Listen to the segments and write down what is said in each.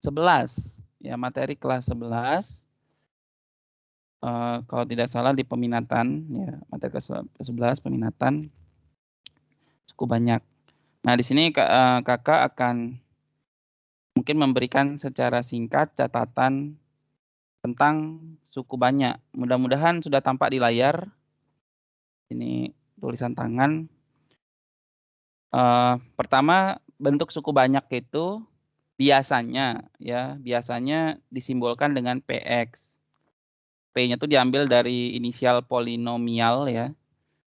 11 ya, materi kelas 11 kalau tidak salah di peminatan ya, materi kelas 11 peminatan cukup banyak. Nah, di sini Kakak akan mungkin memberikan secara singkat catatan tentang suku banyak. Mudah-mudahan sudah tampak di layar. Ini tulisan tangan. Pertama, bentuk suku banyak itu biasanya disimbolkan dengan PX. P-nya itu diambil dari inisial polinomial ya,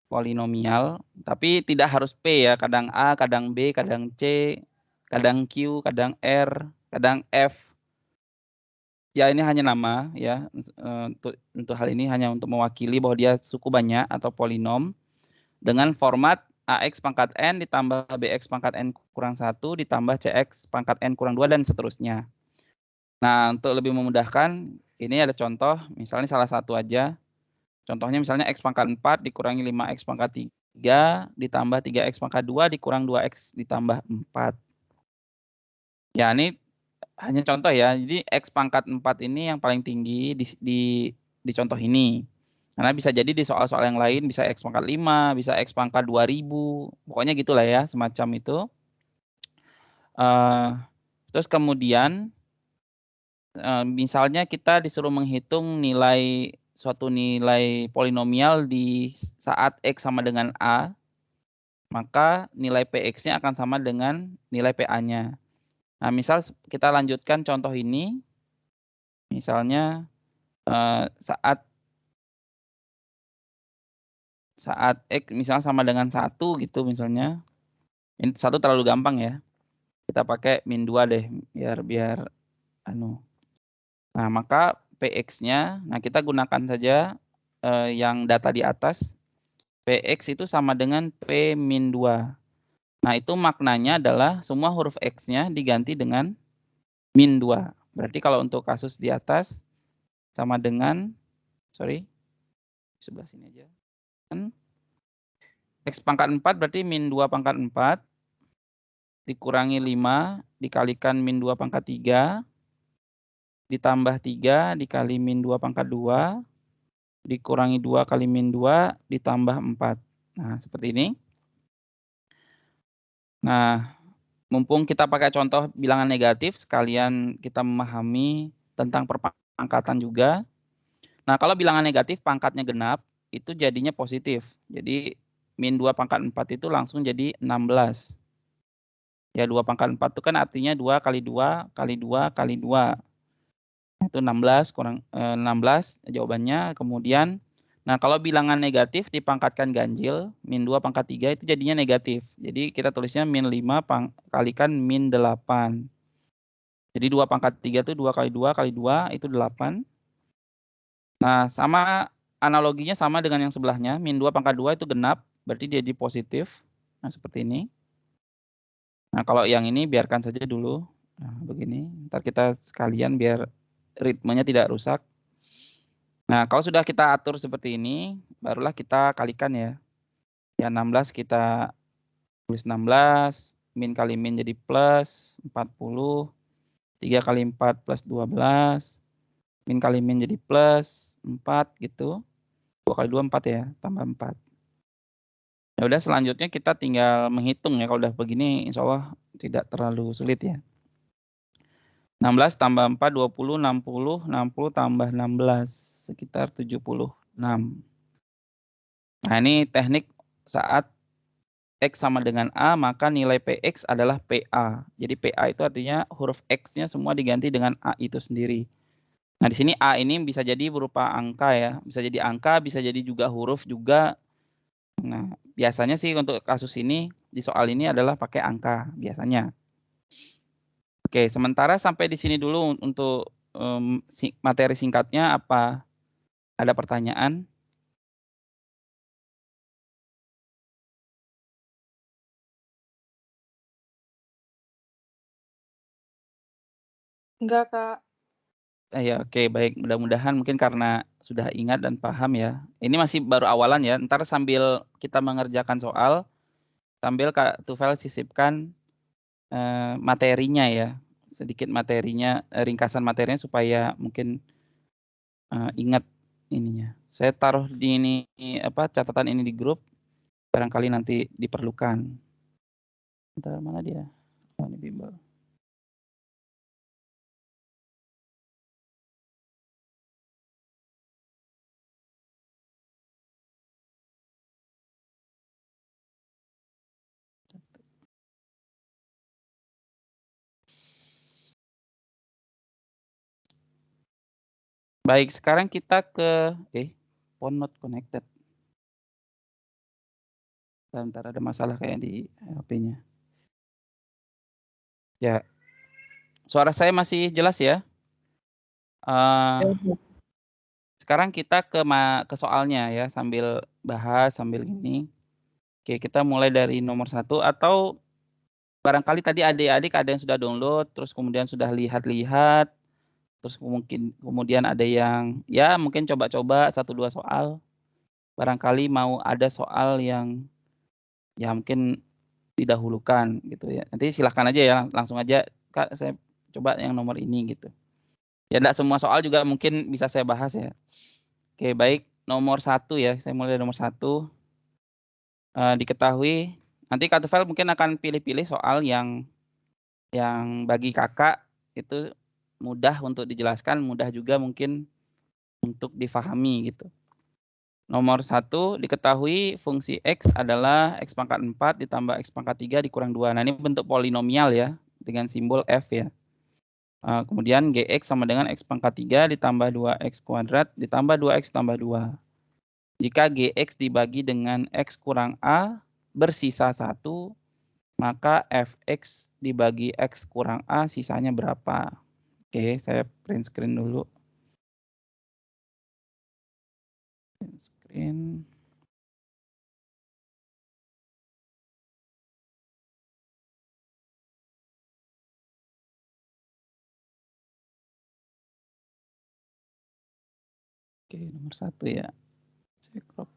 polinomial, tapi tidak harus P ya, kadang A, kadang B, kadang C, kadang Q, kadang R, kadang F. Ya, ini hanya nama ya, untuk hal ini hanya untuk mewakili bahwa dia suku banyak atau polinom dengan format AX pangkat N ditambah BX pangkat N kurang 1 ditambah CX pangkat N kurang 2 dan seterusnya. Nah, untuk lebih memudahkan, ini ada contoh, misalnya salah satu aja. Contohnya misalnya X pangkat 4 dikurangi 5X pangkat 3 ditambah 3X pangkat 2 dikurang 2X ditambah 4. Ya, ini hanya contoh ya. Jadi X pangkat 4 ini yang paling tinggi di contoh ini. Karena bisa jadi di soal-soal yang lain bisa X pangkat 5, bisa X pangkat 2000. Pokoknya gitulah ya, semacam itu. Terus kemudian misalnya kita disuruh menghitung suatu nilai polinomial di saat X sama dengan A, maka nilai PX-nya akan sama dengan nilai PA-nya. Nah, misal kita lanjutkan contoh ini, misalnya saat X misalnya sama dengan 1 gitu misalnya. Ini 1 terlalu gampang ya. Kita pakai min 2 deh, biar Nah, maka PX-nya, nah kita gunakan saja yang data di atas. PX itu sama dengan P min 2. Nah, itu maknanya adalah semua huruf X-nya diganti dengan min 2. Berarti kalau untuk kasus di atas sama dengan, sebelah sini aja. X pangkat 4 berarti min 2 pangkat 4 dikurangi 5 dikalikan min 2 pangkat 3 ditambah 3 dikali min 2 pangkat 2 dikurangi 2 kali min 2 ditambah 4. Nah, seperti ini. Nah, mumpung kita pakai contoh bilangan negatif, sekalian kita memahami tentang perpangkatan juga. Nah, kalau bilangan negatif pangkatnya genap, itu jadinya positif. Jadi, min 2 pangkat 4 itu langsung jadi 16. Ya, 2 pangkat 4 itu kan artinya 2 kali 2 kali 2 kali 2. Itu 16 kurang 16 jawabannya. Kemudian, nah kalau bilangan negatif dipangkatkan ganjil, min 2 pangkat 3 itu jadinya negatif. Jadi kita tulisnya min 5 kalikan min 8. Jadi 2 pangkat 3 itu 2 kali 2 kali 2 itu 8. Nah, sama analoginya sama dengan yang sebelahnya, min 2 pangkat 2 itu genap, berarti dia jadi positif. Nah, seperti ini. Nah, kalau yang ini biarkan saja dulu. Nah, begini. Ntar kita sekalian biar ritmenya tidak rusak. Nah, kalau sudah kita atur seperti ini, barulah kita kalikan ya. Ya, 16 kita tulis 16, min kali min jadi plus 40, 3 kali 4 plus 12, min kali min jadi plus 4 gitu. 2 kali 2 4 ya, tambah 4. Ya udah, selanjutnya kita tinggal menghitung ya. Kalau udah begini insya Allah tidak terlalu sulit ya. 16 tambah 4, 20, 60, 60 tambah 16, sekitar 76. Nah, ini teknik saat X sama dengan A, maka nilai PX adalah PA. Jadi PA itu artinya huruf X-nya semua diganti dengan A itu sendiri. Nah, di sini A ini bisa jadi berupa angka ya. Bisa jadi angka, bisa jadi juga huruf juga. Nah, biasanya sih untuk kasus ini, di soal ini adalah pakai angka biasanya. Oke, sementara sampai di sini dulu untuk materi singkatnya. Apa ada pertanyaan? Enggak, Kak. Ya, oke, baik. Mudah-mudahan mungkin karena sudah ingat dan paham ya. Ini masih baru awalan ya. Ntar sambil kita mengerjakan soal, sambil Kak Tufel sisipkan materinya ya. sedikit materinya, ringkasan materinya supaya mungkin ingat ininya. Saya taruh di ini catatan ini di grup, barangkali nanti diperlukan. Bentar, mana dia? Oh, ini bimbel. Baik, sekarang kita ke phone not connected. Bentar, ada masalah kayak di HP-nya. Ya, suara saya masih jelas ya? Sekarang kita ke soalnya ya, sambil bahas, sambil gini. Oke, kita mulai dari nomor 1 atau barangkali tadi adik-adik ada yang sudah download, terus kemudian sudah lihat-lihat, terus kemudian ada yang ya mungkin coba-coba 1, 2 soal. Barangkali mau ada soal yang ya mungkin didahulukan gitu ya. Nanti silahkan aja ya, langsung aja, "Kak, saya coba yang nomor ini," gitu. Ya enggak semua soal juga mungkin bisa saya bahas ya. Oke, baik, nomor 1 ya, saya mulai dari nomor 1. Diketahui nanti Kak Tufel mungkin akan pilih-pilih soal yang bagi Kakak itu mudah untuk dijelaskan, mudah juga mungkin untuk difahami gitu. Nomor 1, diketahui fungsi X adalah X pangkat 4 ditambah X pangkat 3 dikurang 2. Nah, ini bentuk polinomial ya, dengan simbol F ya. Kemudian Gx sama dengan X pangkat 3 ditambah 2X kuadrat ditambah 2X tambah 2. Jika Gx dibagi dengan X kurang A bersisa 1, maka Fx dibagi X kurang A sisanya berapa? Oke, saya print screen dulu. Print screen. Oke, nomor 1 ya. Saya crop.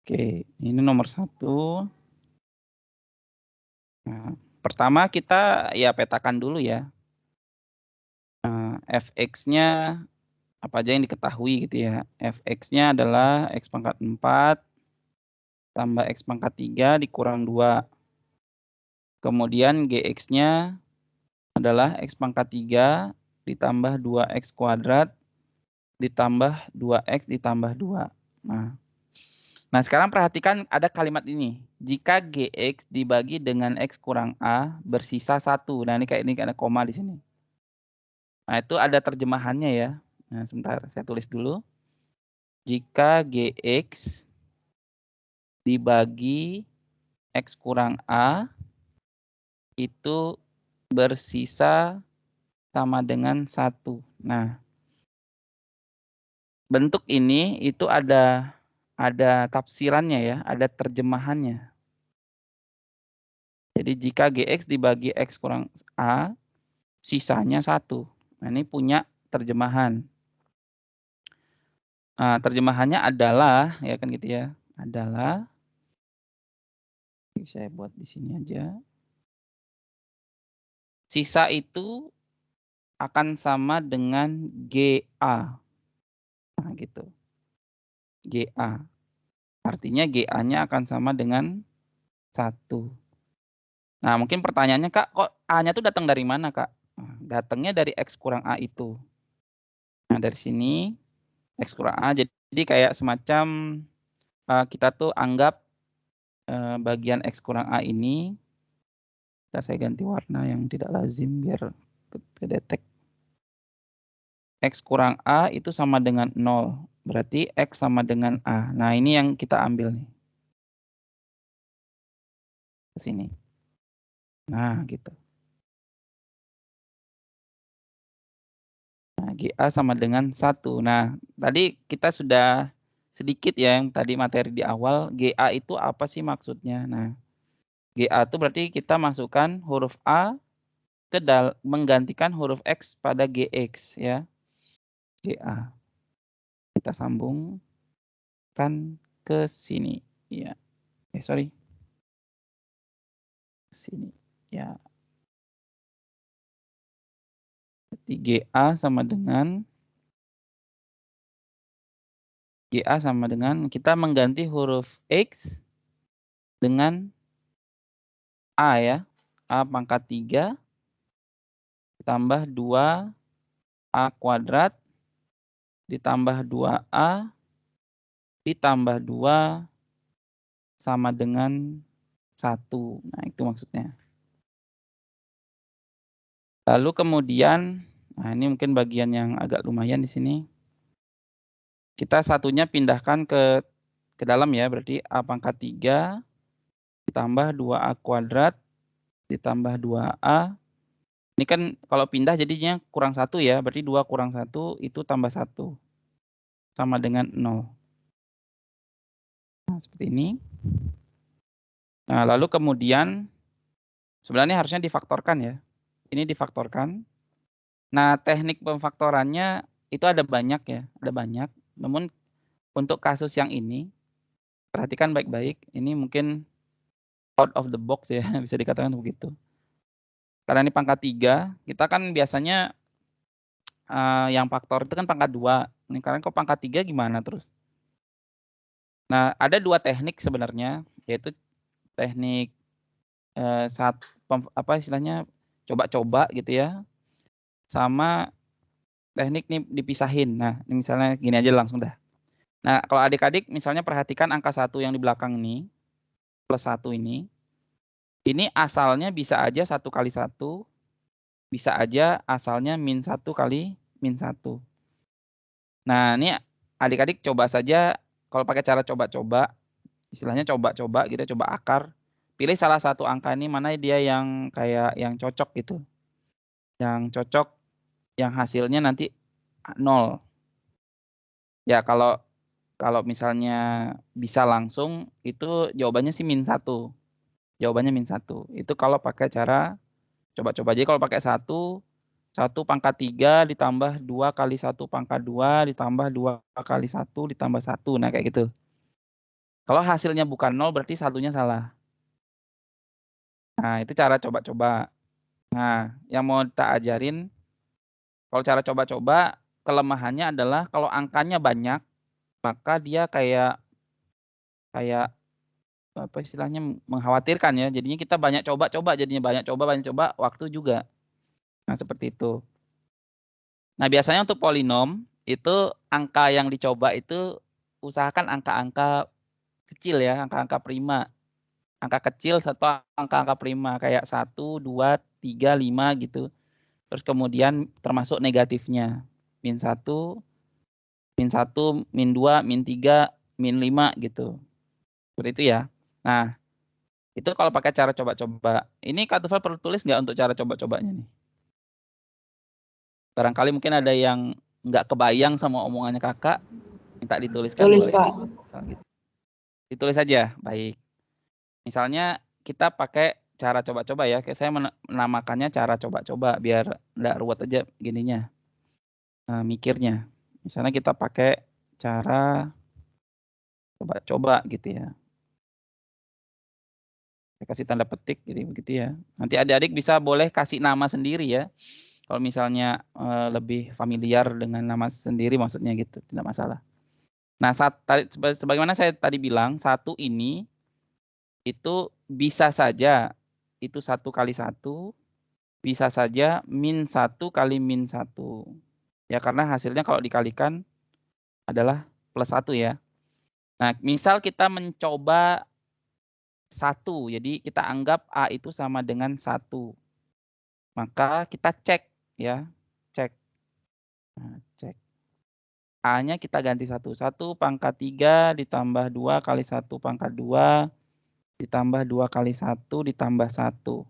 Oke, ini nomor 1. Nah, pertama kita ya petakan dulu ya. Fx-nya apa aja yang diketahui gitu ya. Fx-nya adalah X pangkat 4 tambah X pangkat 3 dikurang 2. Kemudian Gx-nya adalah X pangkat 3 ditambah 2X kuadrat ditambah 2X ditambah 2. Nah, sekarang perhatikan ada kalimat ini. Jika Gx dibagi dengan X kurang A bersisa 1. Nah, ini kayak ada koma di sini. Nah, itu ada terjemahannya ya. Nah, sebentar saya tulis dulu. Jika Gx dibagi X kurang A itu bersisa sama dengan 1. Nah, bentuk ini itu ada tafsirannya ya, ada terjemahannya. Jadi jika Gx dibagi X kurang A, sisanya 1. Nah, ini punya terjemahan. Terjemahannya adalah, ya kan gitu ya, adalah, saya buat di sini aja. Sisa itu akan sama dengan GA. Nah, gitu. GA. Artinya GA-nya akan sama dengan 1. Nah, mungkin pertanyaannya, Kak, kok A-nya tuh datang dari mana, Kak? Nah, datangnya dari X kurang A itu. Nah, dari sini X kurang A, jadi kayak semacam kita tuh anggap bagian X kurang A ini, saya ganti warna yang tidak lazim biar kedetek. X kurang A itu sama dengan 0. Berarti X sama dengan A. Nah, ini yang kita ambil nih. Ke sini. Nah, gitu. Nah, GA sama dengan 1. Nah, tadi kita sudah sedikit ya yang tadi materi di awal. GA itu apa sih maksudnya? Nah, GA itu berarti kita masukkan huruf A menggantikan huruf X pada GX ya. GA. Kita sambungkan ke sini. Ya. Sorry. Sini. Ya. GA sama dengan kita mengganti huruf X dengan A ya. A pangkat 3 ditambah 2A kuadrat ditambah 2A ditambah 2 sama dengan 1. Nah, itu maksudnya. Lalu kemudian, nah ini mungkin bagian yang agak lumayan di sini. Kita satunya pindahkan ke dalam ya, berarti A pangkat 3 ditambah 2A kuadrat ditambah 2A. Ini kan kalau pindah jadinya kurang 1 ya, berarti 2 kurang 1 itu tambah 1. Sama dengan 0. Nah, seperti ini. Nah, lalu kemudian sebenarnya harusnya difaktorkan ya. Ini difaktorkan. Nah, teknik pemfaktorannya itu ada banyak ya, ada banyak. Namun untuk kasus yang ini, perhatikan baik-baik. Ini mungkin out of the box ya, bisa dikatakan begitu. Karena ini pangkat 3, kita kan biasanya yang faktor itu kan pangkat 2. Ini karena kok pangkat 3 gimana terus? Nah, ada 2 teknik sebenarnya, yaitu teknik istilahnya coba-coba gitu ya, sama teknik nih dipisahin. Nah, ini misalnya gini aja langsung dah. Nah, kalau adik-adik misalnya perhatikan angka 1 yang di belakang ini, plus 1 ini asalnya bisa aja 1 kali 1, bisa aja asalnya min 1 kali min 1. Nah, ini adik-adik coba saja kalau pakai cara coba-coba, istilahnya coba-coba gitu, coba akar. Pilih salah satu angka ini mana dia yang kayak yang cocok gitu. Yang cocok, yang hasilnya nanti 0. Ya kalau misalnya bisa langsung itu jawabannya sih min 1. Jawabannya min 1. Itu kalau pakai cara coba-coba. Jadi kalau pakai 1 pangkat 3 ditambah 2 kali 1 pangkat 2 ditambah 2 kali 1 ditambah 1. Nah, kayak gitu. Kalau hasilnya bukan 0 berarti satunya salah. Nah, itu cara coba-coba. Nah, yang mau kita ajarin, kalau cara coba-coba, kelemahannya adalah kalau angkanya banyak, maka dia kayak apa istilahnya mengkhawatirkan ya. Jadinya kita banyak coba-coba, jadinya banyak coba, waktu juga. Nah, seperti itu. Nah, biasanya untuk polinom itu angka yang dicoba itu usahakan angka-angka kecil ya, angka-angka prima. Angka kecil atau angka-angka prima kayak 1, 2, 3, 5 gitu. Terus kemudian termasuk negatifnya. Min 1, min 1, min 2, min 3, min 5 gitu. Seperti itu ya. Nah, itu kalau pakai cara coba-coba. Ini Kak Tufel perlu tulis nggak untuk cara coba-cobanya nih? Barangkali mungkin ada yang nggak kebayang sama omongannya kakak, minta dituliskan Tulis, boleh. Kak. Gitu. Ditulis aja, baik. Misalnya kita pakai cara coba-coba ya, kayak saya menamakannya cara coba-coba biar nggak ruwet aja gininya, mikirnya. Misalnya kita pakai cara coba-coba gitu ya. Saya kasih tanda petik, jadi begitu ya. Nanti adik-adik bisa boleh kasih nama sendiri ya. Kalau misalnya lebih familiar dengan nama sendiri maksudnya gitu, tidak masalah. Nah, sebagaimana saya tadi bilang, 1 ini itu bisa saja itu 1 kali 1, bisa saja min 1 kali min 1. Ya, karena hasilnya kalau dikalikan adalah plus 1 ya. Nah, misal kita mencoba 1, jadi kita anggap A itu sama dengan 1. Maka kita cek ya, cek. Nah, cek. A-nya kita ganti 1. 1 pangkat 3 ditambah 2 kali 1 pangkat 2 ditambah 2 kali 1 ditambah 1.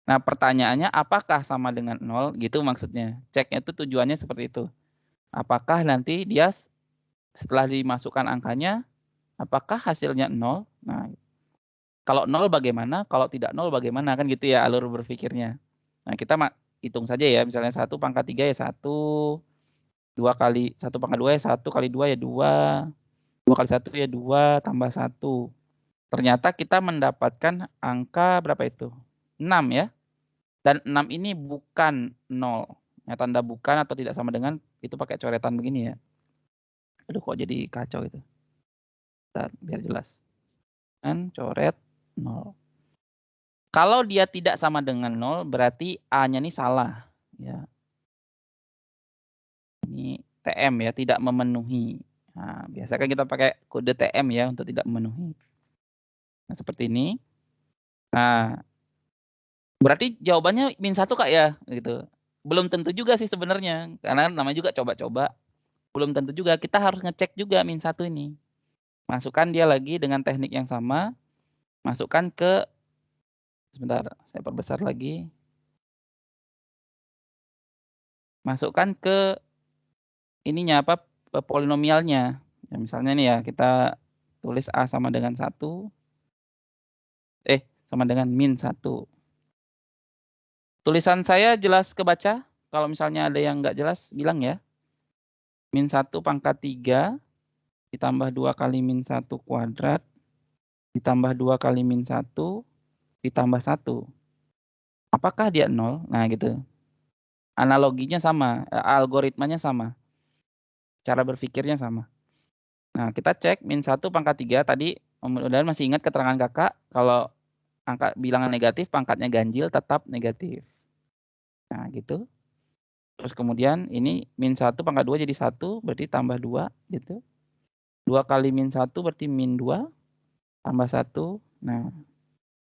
Nah, pertanyaannya apakah sama dengan 0? Gitu maksudnya. Ceknya itu tujuannya seperti itu. Apakah nanti dia setelah dimasukkan angkanya, apakah hasilnya 0? Nah, kalau 0 bagaimana? Kalau tidak 0 bagaimana? Kan gitu ya alur berpikirnya. Nah, kita hitung saja ya. Misalnya 1 pangkat 3 ya 1. 2 kali 1 pangkat 2 ya 1 kali 2 ya 2. 2 kali 1 ya 2 tambah 1. Ternyata kita mendapatkan angka berapa itu? 6 ya. Dan 6 ini bukan 0. Ya, tanda bukan atau tidak sama dengan itu pakai coretan begini ya. Aduh kok jadi kacau itu. Bentar, biar jelas. Dan coret 0. Kalau dia tidak sama dengan 0 berarti A-nya ini salah. Ya. Ini TM ya, tidak memenuhi. Nah, biasanya kita pakai kode TM ya untuk tidak memenuhi. Nah, seperti ini. Nah, berarti jawabannya -1 Kak ya, gitu. Belum tentu juga sih sebenarnya, karena namanya juga coba-coba. Belum tentu juga, kita harus ngecek juga -1 ini. Masukkan dia lagi dengan teknik yang sama, masukkan ke sebentar, saya perbesar lagi. Masukkan ke ininya apa, polinomialnya. Ya, misalnya nih ya, kita tulis A sama dengan 1. Sama dengan -1. Tulisan saya jelas kebaca? Kalau misalnya ada yang nggak jelas, bilang ya. -1 pangkat 3 ditambah 2 kali -1 kuadrat ditambah 2 kali -1 ditambah 1. Apakah dia 0? Nah gitu. Analoginya sama, algoritmanya sama. Cara berpikirnya sama. Nah kita cek -1 pangkat 3 tadi, mudah-mudahan masih ingat keterangan Kakak, kalau angka bilangan negatif pangkatnya ganjil tetap negatif. Nah gitu. Terus kemudian ini -1 pangkat 2 jadi 1, berarti tambah 2 gitu. 2 kali -1 berarti -2 tambah 1. Nah,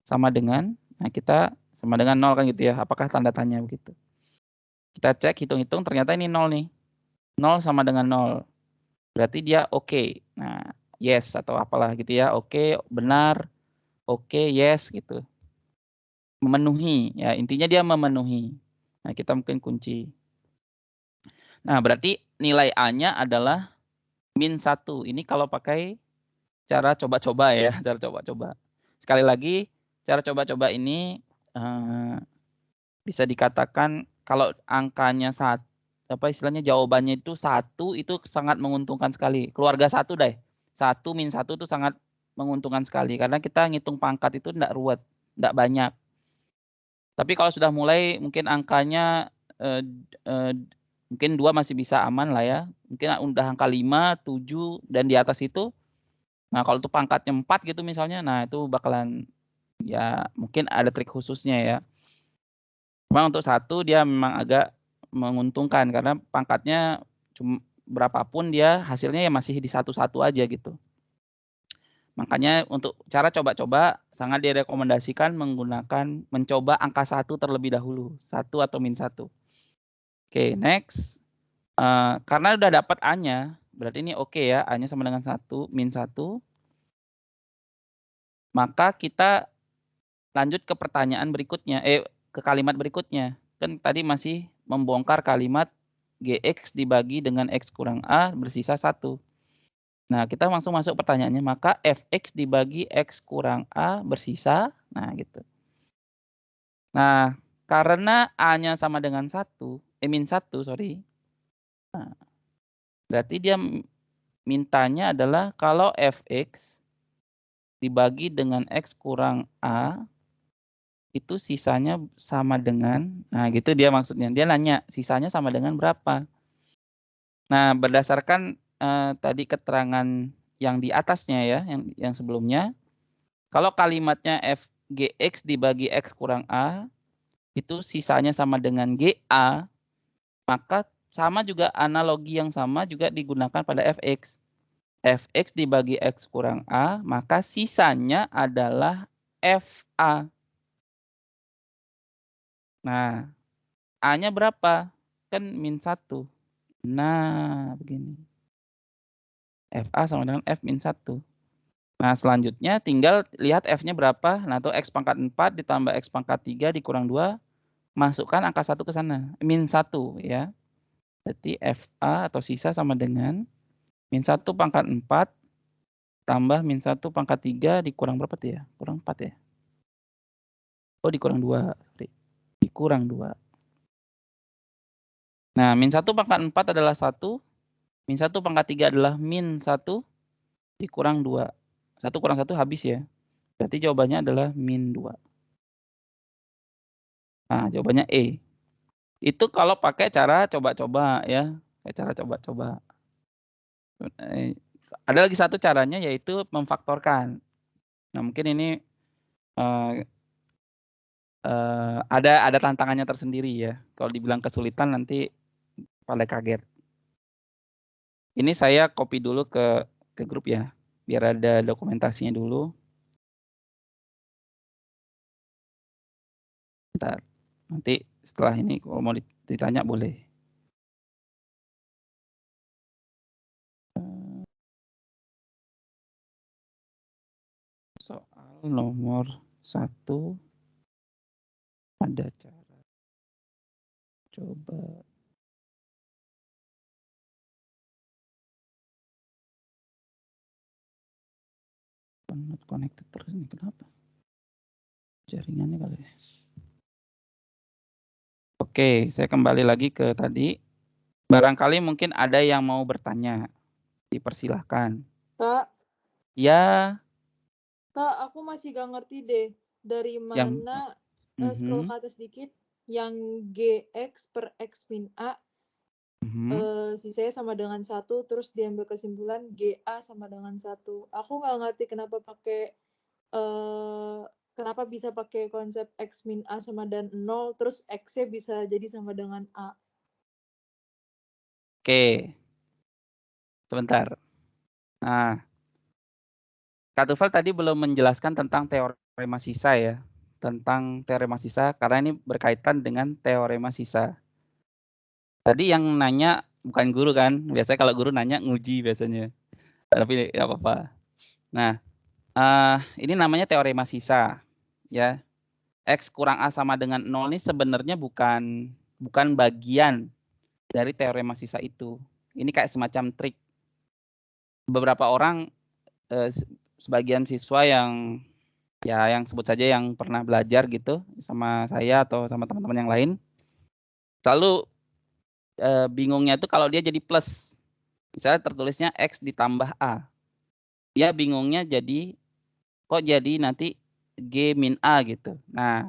sama dengan, nah kita sama dengan 0 kan gitu ya. Apakah tanda tanya begitu. Kita cek, hitung-hitung ternyata ini 0 nih. 0 sama dengan 0. Berarti dia oke. Nah, yes atau apalah gitu ya. Oke, benar. Oke, yes gitu. Memenuhi, ya intinya dia memenuhi. Nah, kita mungkin kunci. Nah, berarti nilai A-nya adalah -1. Ini kalau pakai cara coba-coba ya, cara coba-coba. Sekali lagi, cara coba-coba ini bisa dikatakan kalau angkanya istilahnya jawabannya itu 1 itu sangat menguntungkan sekali. Keluarga 1 deh. 1 -1 itu sangat menguntungkan sekali karena kita ngitung pangkat itu enggak ruwet, enggak banyak. Tapi kalau sudah mulai mungkin angkanya eee eee, mungkin 2 masih bisa aman lah ya. Mungkin udah angka 5, 7 dan di atas itu, nah kalau itu pangkatnya 4 gitu misalnya, nah itu bakalan ya mungkin ada trik khususnya ya. Cuma untuk 1 dia memang agak menguntungkan karena pangkatnya berapa pun dia hasilnya ya masih di 1-1 aja gitu. Makanya untuk cara coba-coba sangat direkomendasikan mencoba angka 1 terlebih dahulu, 1 atau -1. Oke, next. Karena udah dapat A-nya, berarti ini oke ya, A-nya sama dengan 1, -1. Maka kita lanjut ke pertanyaan berikutnya, ke kalimat berikutnya. Kan tadi masih membongkar kalimat GX dibagi dengan X kurang A bersisa 1. Nah, kita langsung masuk pertanyaannya, maka Fx dibagi X kurang A bersisa, nah gitu. Nah, karena A-nya sama dengan -1, sorry. Nah, berarti dia mintanya adalah kalau Fx dibagi dengan X kurang A, itu sisanya sama dengan, nah gitu dia maksudnya. Dia nanya, sisanya sama dengan berapa? Nah, berdasarkan, tadi keterangan yang di atasnya ya, yang sebelumnya, kalau kalimatnya Fgx dibagi X kurang A, itu sisanya sama dengan GA, maka sama juga analogi yang sama juga digunakan pada Fx. Fx dibagi X kurang A, maka sisanya adalah Fa. Nah, A-nya berapa? Kan -1. Nah, begini. Fa sama dengan F -1. Nah, selanjutnya tinggal lihat F-nya berapa. Nah, itu X pangkat 4 ditambah X pangkat 3 dikurang 2. Masukkan angka 1 ke sana. -1 ya. Berarti Fa atau sisa sama dengan -1 pangkat 4 tambah -1 pangkat 3 dikurang berapa tuh ya? Kurang 4 ya? Oh, dikurang 2. Sorry. Dikurang 2. Nah, -1 pangkat 4 adalah 1. -1 pangkat 3 adalah -1 dikurang 2. 1 kurang 1 habis ya. Berarti jawabannya adalah min 2. Nah, jawabannya E. Itu kalau pakai cara coba-coba ya, pakai cara coba-coba. Ada lagi satu caranya yaitu memfaktorkan. Nah, mungkin ini ada tantangannya tersendiri ya. Kalau dibilang kesulitan nanti pada kaget. Ini saya copy dulu ke grup ya, biar ada dokumentasinya dulu. Bentar. Nanti setelah ini kalau mau ditanya boleh. Soal nomor 1 ada cara coba. Not connected terus ini kenapa? Jaringannya kali ya. Oke, saya kembali lagi ke tadi. Barangkali mungkin ada yang mau bertanya. Dipersilahkan. Kak, Ya, Kak, aku masih gak ngerti deh. Dari yang mana scroll ke atas dikit yang GX per X min A sisanya sama dengan 1, terus diambil kesimpulan GA sama dengan 1. Aku nggak ngerti kenapa pakai kenapa bisa pakai konsep X min A sama dan 0, terus X-nya bisa jadi sama dengan A. Oke. Sebentar. Nah, Kak Tufel tadi belum menjelaskan tentang teorema sisa ya. Tentang teorema sisa karena ini berkaitan dengan teorema sisa. Tadi yang nanya bukan guru kan? Biasanya kalau guru nanya nguji biasanya. Tapi nggak apa-apa. Nah, ini namanya teorema sisa ya. X kurang A sama dengan 0 ini sebenarnya bukan bagian dari teorema sisa itu. Ini kayak semacam trik. Beberapa orang sebagian siswa yang sebut saja yang pernah belajar gitu sama saya atau sama teman-teman yang lain selalu bingungnya itu kalau dia jadi plus, misalnya tertulisnya X ditambah A, dia bingungnya jadi kok jadi nanti G min A gitu. Nah,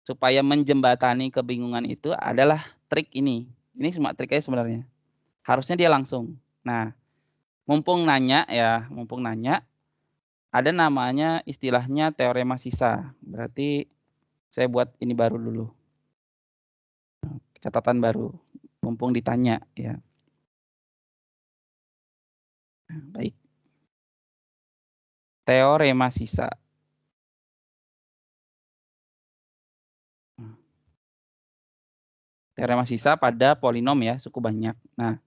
supaya menjembatani kebingungan itu adalah trik ini semua triknya sebenarnya harusnya dia langsung. Nah, mumpung nanya, ada namanya istilahnya teorema sisa. Berarti saya buat ini baru dulu. Catatan baru. Mumpung ditanya ya. Nah, baik. Teorema sisa. Teorema sisa pada polinom ya, suku banyak. Nah,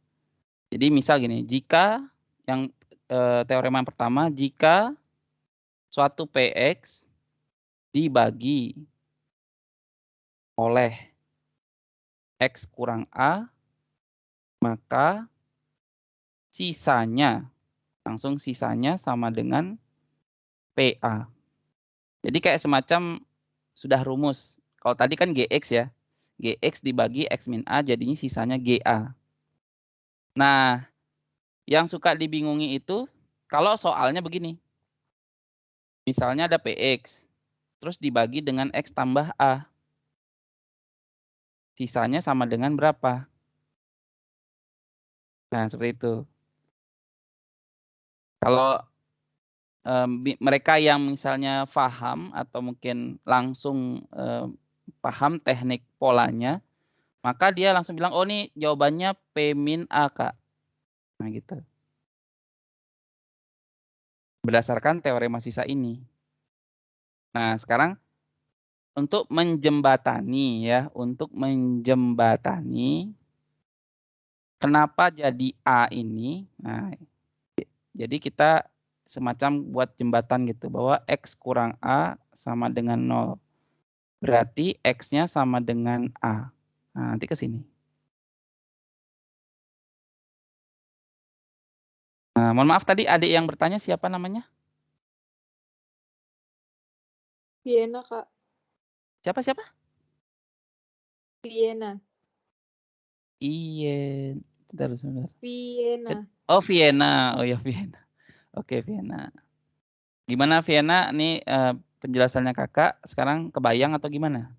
jadi misal gini, jika yang teorema yang pertama, jika suatu PX dibagi oleh X kurang A, maka sisanya, langsung sisanya sama dengan PA. Jadi kayak semacam sudah rumus. Kalau tadi kan GX ya, GX dibagi X min A jadinya sisanya GA. Nah, yang suka dibingungi itu kalau soalnya begini. Misalnya ada PX, terus dibagi dengan X tambah A. Sisanya sama dengan berapa? Nah, seperti itu. Kalau mereka yang misalnya paham atau mungkin langsung paham teknik polanya, maka dia langsung bilang, oh ini jawabannya P min A, Kak. Nah gitu. Berdasarkan teorema sisa ini. Nah sekarang untuk menjembatani ya, kenapa jadi A ini? Nah, jadi kita semacam buat jembatan gitu bahwa X kurang A sama dengan 0. Berarti X-nya sama dengan A. Nah, nanti ke sini. Nah, mohon maaf tadi adik yang bertanya siapa namanya? Vienna, Kak. Siapa? Vienna. Iya, sebentar. Vienna. Oh, Vienna. Oh ya, Vienna. Oke, Vienna. Gimana Vienna, nih penjelasannya kakak sekarang kebayang atau gimana?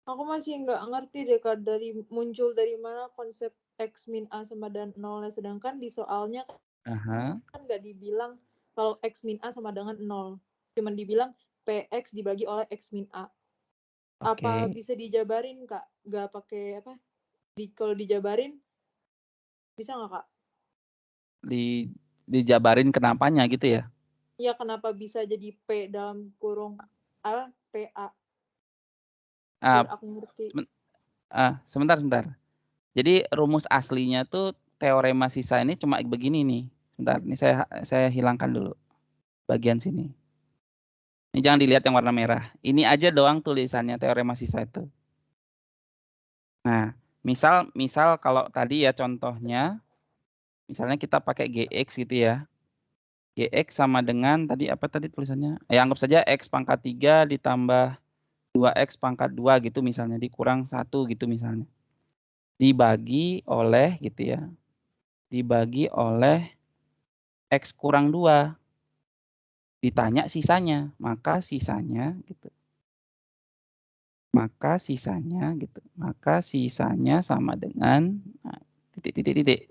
Aku masih nggak ngerti deh Kak, muncul dari mana konsep X min A sama dengan 0. Sedangkan di soalnya kan nggak dibilang kalau X min A sama dengan 0. Cuman dibilang PX dibagi oleh X min A. Apa bisa dijabarin Kak? Nggak pakai apa? Kalau dijabarin bisa nggak Kak? Dijabarin kenapanya gitu ya? Iya, kenapa bisa jadi P dalam kurung A, PA? Biar aku ngerti. Sebentar. Jadi rumus aslinya tuh teorema sisa ini cuma begini nih. Sebentar, ini saya hilangkan dulu bagian sini. Ini jangan dilihat yang warna merah. Ini aja doang tulisannya teorema sisa itu. Nah, misal kalau tadi ya contohnya, misalnya kita pakai GX gitu ya. GX sama dengan tadi apa tadi tulisannya? Anggap saja X pangkat 3 ditambah 2X pangkat 2 gitu misalnya, dikurang 1 gitu misalnya. Dibagi oleh gitu ya. Dibagi oleh X kurang 2. Ditanya sisanya, maka sisanya gitu. Maka sisanya sama dengan titik.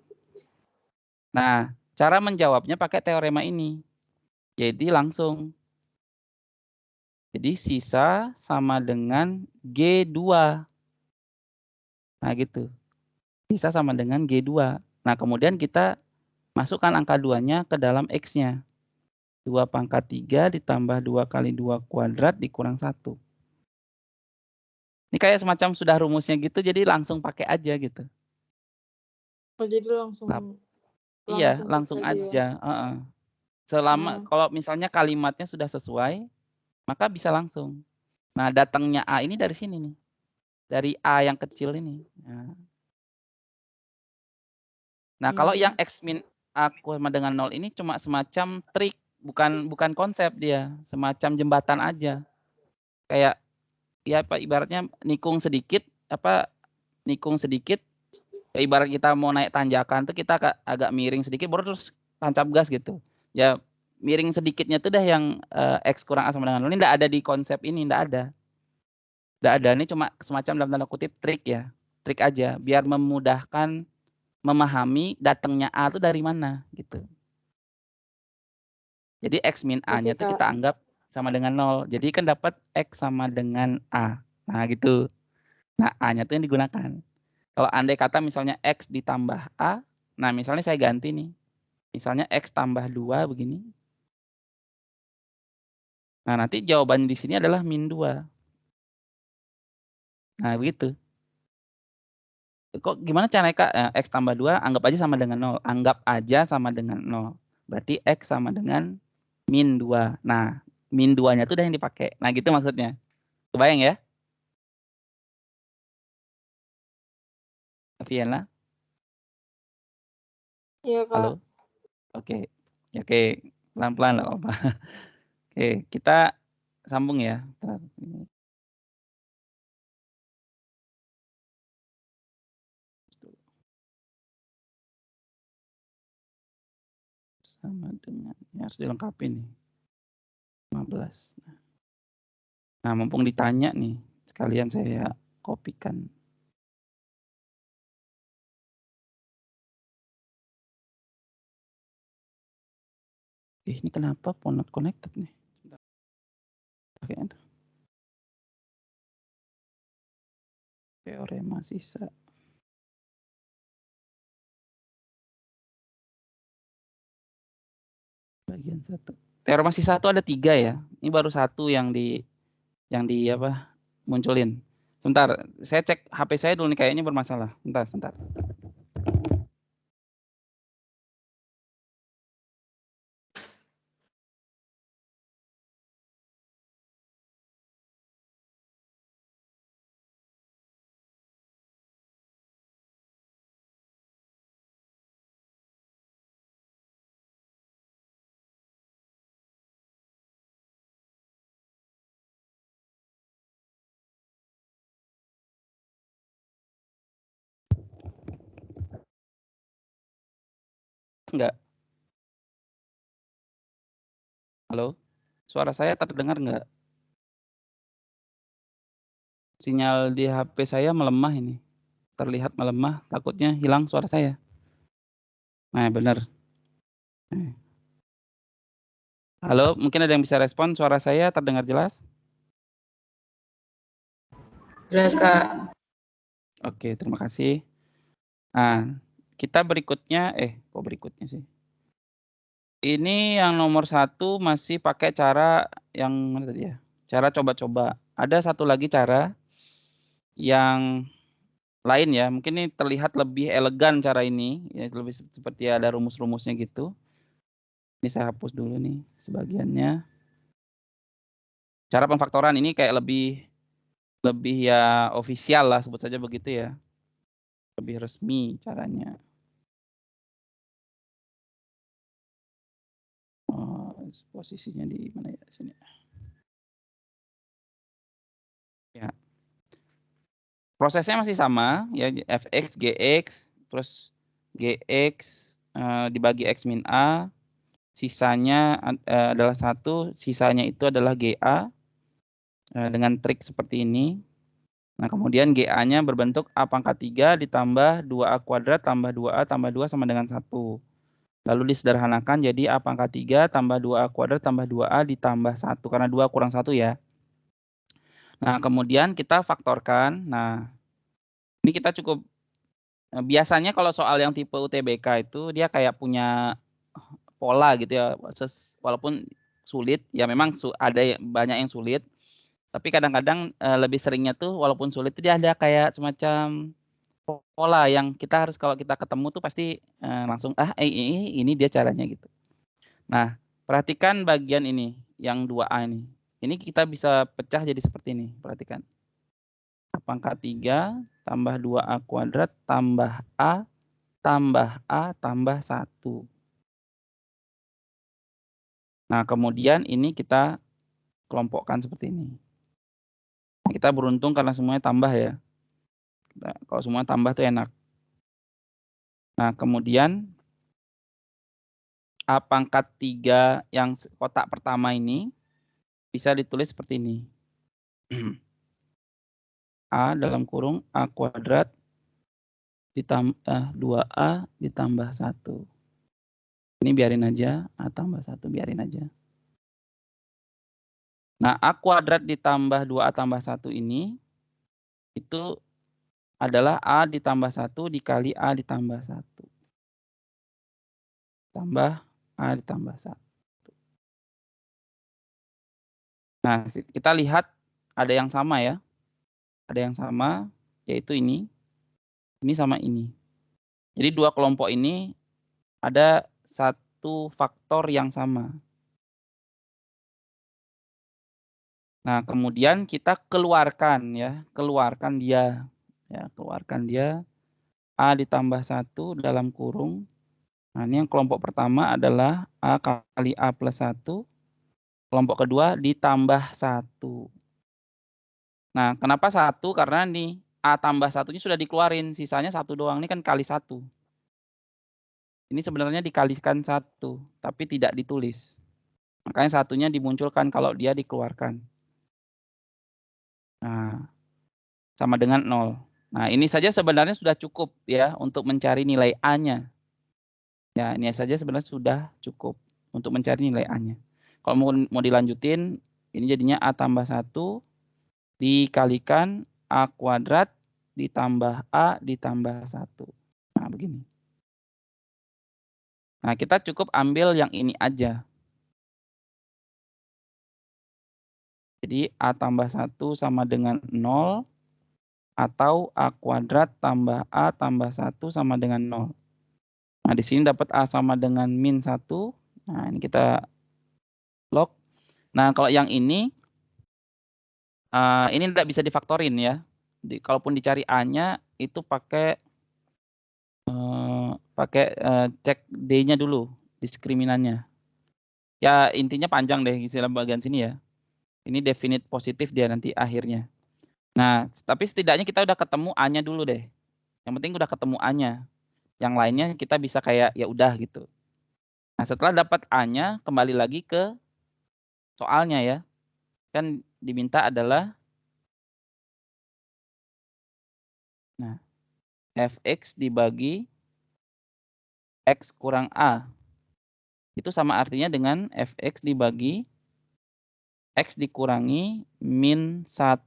Nah, cara menjawabnya pakai teorema ini. Jadi langsung. Jadi sisa sama dengan G2. Nah gitu. Sisa sama dengan G2. Nah kemudian kita masukkan angka 2-nya ke dalam X-nya. 2 pangkat 3 ditambah 2 kali 2 kuadrat dikurang 1. Ini kayak semacam sudah rumusnya gitu, jadi langsung pakai aja gitu. Oh, jadi langsung Iya, pakai langsung aja. Selama kalau misalnya kalimatnya sudah sesuai, maka bisa langsung. Nah, datangnya A ini dari sini nih. Dari A yang kecil ini. Nah, kalau yang X min A sama dengan 0 ini cuma semacam trik, bukan konsep dia, semacam jembatan aja. Kayak ya apa ibaratnya nikung sedikit, ya ibarat kita mau naik tanjakan tuh kita agak miring sedikit baru terus tancap gas gitu. Ya miring sedikitnya tuh dah yang X kurang A sama dengan 0 ini enggak ada di konsep ini, enggak ada. Enggak ada, ini cuma semacam dalam tanda kutip trik ya. Trik aja biar memudahkan memahami datangnya A itu dari mana gitu. Jadi X min A-nya itu kita anggap sama dengan 0. Jadi kan dapat X sama dengan A. Nah gitu. Nah A-nya itu yang digunakan. Kalau andai kata misalnya X ditambah A, nah misalnya saya ganti nih. Misalnya X tambah 2 begini. Nah nanti jawabannya di sini adalah min 2. Nah begitu. Kok gimana caranya Kak? X tambah 2 anggap aja sama dengan 0. Anggap aja sama dengan 0. Berarti X sama dengan min 2. Nah min 2-nya itu udah yang dipakai. Nah gitu maksudnya. Kebayang ya? Vienna? Iya Kak. Halo? Oke. Pelan-pelan lah apa. Oke, kita sambung ya. Sama dengan, ya harus dilengkapi nih. 15. Nah, mumpung ditanya nih, sekalian saya kopikan. Ini kenapa phone not connected nih? Pakai itu. Teorema sisa. Bagian 1. Teorema sisa itu ada 3 ya. Ini baru 1 yang di apa munculin. Sebentar, saya cek HP saya dulu nih kayaknya bermasalah. Sebentar. Enggak. Halo? Suara saya terdengar nggak? Sinyal di HP saya melemah ini. Terlihat melemah, takutnya hilang suara saya. Nah, benar. Halo, mungkin ada yang bisa respon, suara saya terdengar jelas? Jelas, Kak. Oke, terima kasih. Nah, kita berikutnya, kok berikutnya sih? Ini yang nomor 1 masih pakai cara yang mana tadi ya? Cara coba-coba. Ada satu lagi cara yang lain ya, mungkin ini terlihat lebih elegan cara ini, ya lebih seperti ada rumus-rumusnya gitu. Ini saya hapus dulu nih sebagiannya. Cara pemfaktoran ini kayak lebih ya ofisial lah, sebut saja begitu ya. Lebih resmi caranya. Posisinya di mana ya? Sini. Ya. Prosesnya masih sama ya, fx, gx, terus gx dibagi x min a, sisanya adalah 1, sisanya itu adalah GA dengan trik seperti ini. Nah, kemudian GA-nya berbentuk A pangkat 3 ditambah 2A kuadrat tambah 2A tambah 2 sama dengan 1. Lalu disederhanakan jadi A pangkat 3 tambah 2A kuadrat tambah 2A ditambah 1, karena 2 kurang 1 ya. Nah, kemudian kita faktorkan. Nah, ini kita cukup, biasanya kalau soal yang tipe UTBK itu dia kayak punya pola gitu ya, walaupun sulit, ya memang ada banyak yang sulit. Tapi kadang-kadang lebih seringnya tuh walaupun sulit itu dia ada kayak semacam pola yang kita harus kalau kita ketemu tuh pasti langsung ini dia caranya gitu. Nah, perhatikan bagian ini yang 2A ini. Ini kita bisa pecah jadi seperti ini, perhatikan. A pangkat 3 tambah 2A kuadrat tambah A tambah 1. Nah, kemudian ini kita kelompokkan seperti ini. Kita beruntung karena semuanya tambah ya. Kalau semua tambah tuh enak. Nah, kemudian A pangkat 3 yang kotak pertama ini bisa ditulis seperti ini. A dalam kurung A kuadrat ditambah 2A ditambah 1. Ini biarin aja, A tambah 1 biarin aja. Nah, A kuadrat ditambah 2A tambah 1 ini itu adalah A ditambah 1 dikali A ditambah 1. Tambah A ditambah 1. Nah, kita lihat ada yang sama ya. Ada yang sama, yaitu ini. Ini sama ini. Jadi dua kelompok ini ada satu faktor yang sama. Nah, kemudian kita keluarkan ya, keluarkan dia. Ya, keluarkan dia. A ditambah 1 dalam kurung. Nah, ini yang kelompok pertama adalah A kali A plus 1. Kelompok kedua ditambah 1. Nah, kenapa 1? Karena nih A tambah 1-nya sudah dikeluarin, sisanya 1 doang. Ini kan kali 1. Ini sebenarnya dikalikan 1, tapi tidak ditulis. Makanya 1-nya dimunculkan kalau dia dikeluarkan. Nah, sama dengan 0. Nah, ini saja sebenarnya sudah cukup ya untuk mencari nilai A-nya. Ya, ini saja sebenarnya sudah cukup untuk mencari nilai A-nya. Kalau mau dilanjutin, ini jadinya A tambah 1 dikalikan A kuadrat ditambah A ditambah 1. Nah, begini. Nah, kita cukup ambil yang ini aja. Jadi A tambah 1 sama dengan 0 atau A kuadrat tambah A tambah 1 sama dengan 0. Nah, di sini dapat A sama dengan min 1. Nah, ini kita log. Nah, kalau yang ini tidak bisa difaktorin ya. Kalaupun dicari A-nya itu pakai cek D-nya dulu, diskriminannya. Ya, intinya panjang deh istilah bagian sini ya. Ini definite positif dia nanti akhirnya. Nah, tapi setidaknya kita udah ketemu A-nya dulu deh. Yang penting udah ketemu A-nya. Yang lainnya kita bisa kayak ya udah gitu. Nah, setelah dapat A-nya, kembali lagi ke soalnya ya. Kan diminta adalah fx dibagi x kurang a. Itu sama artinya dengan fx dibagi x dikurangi min 1.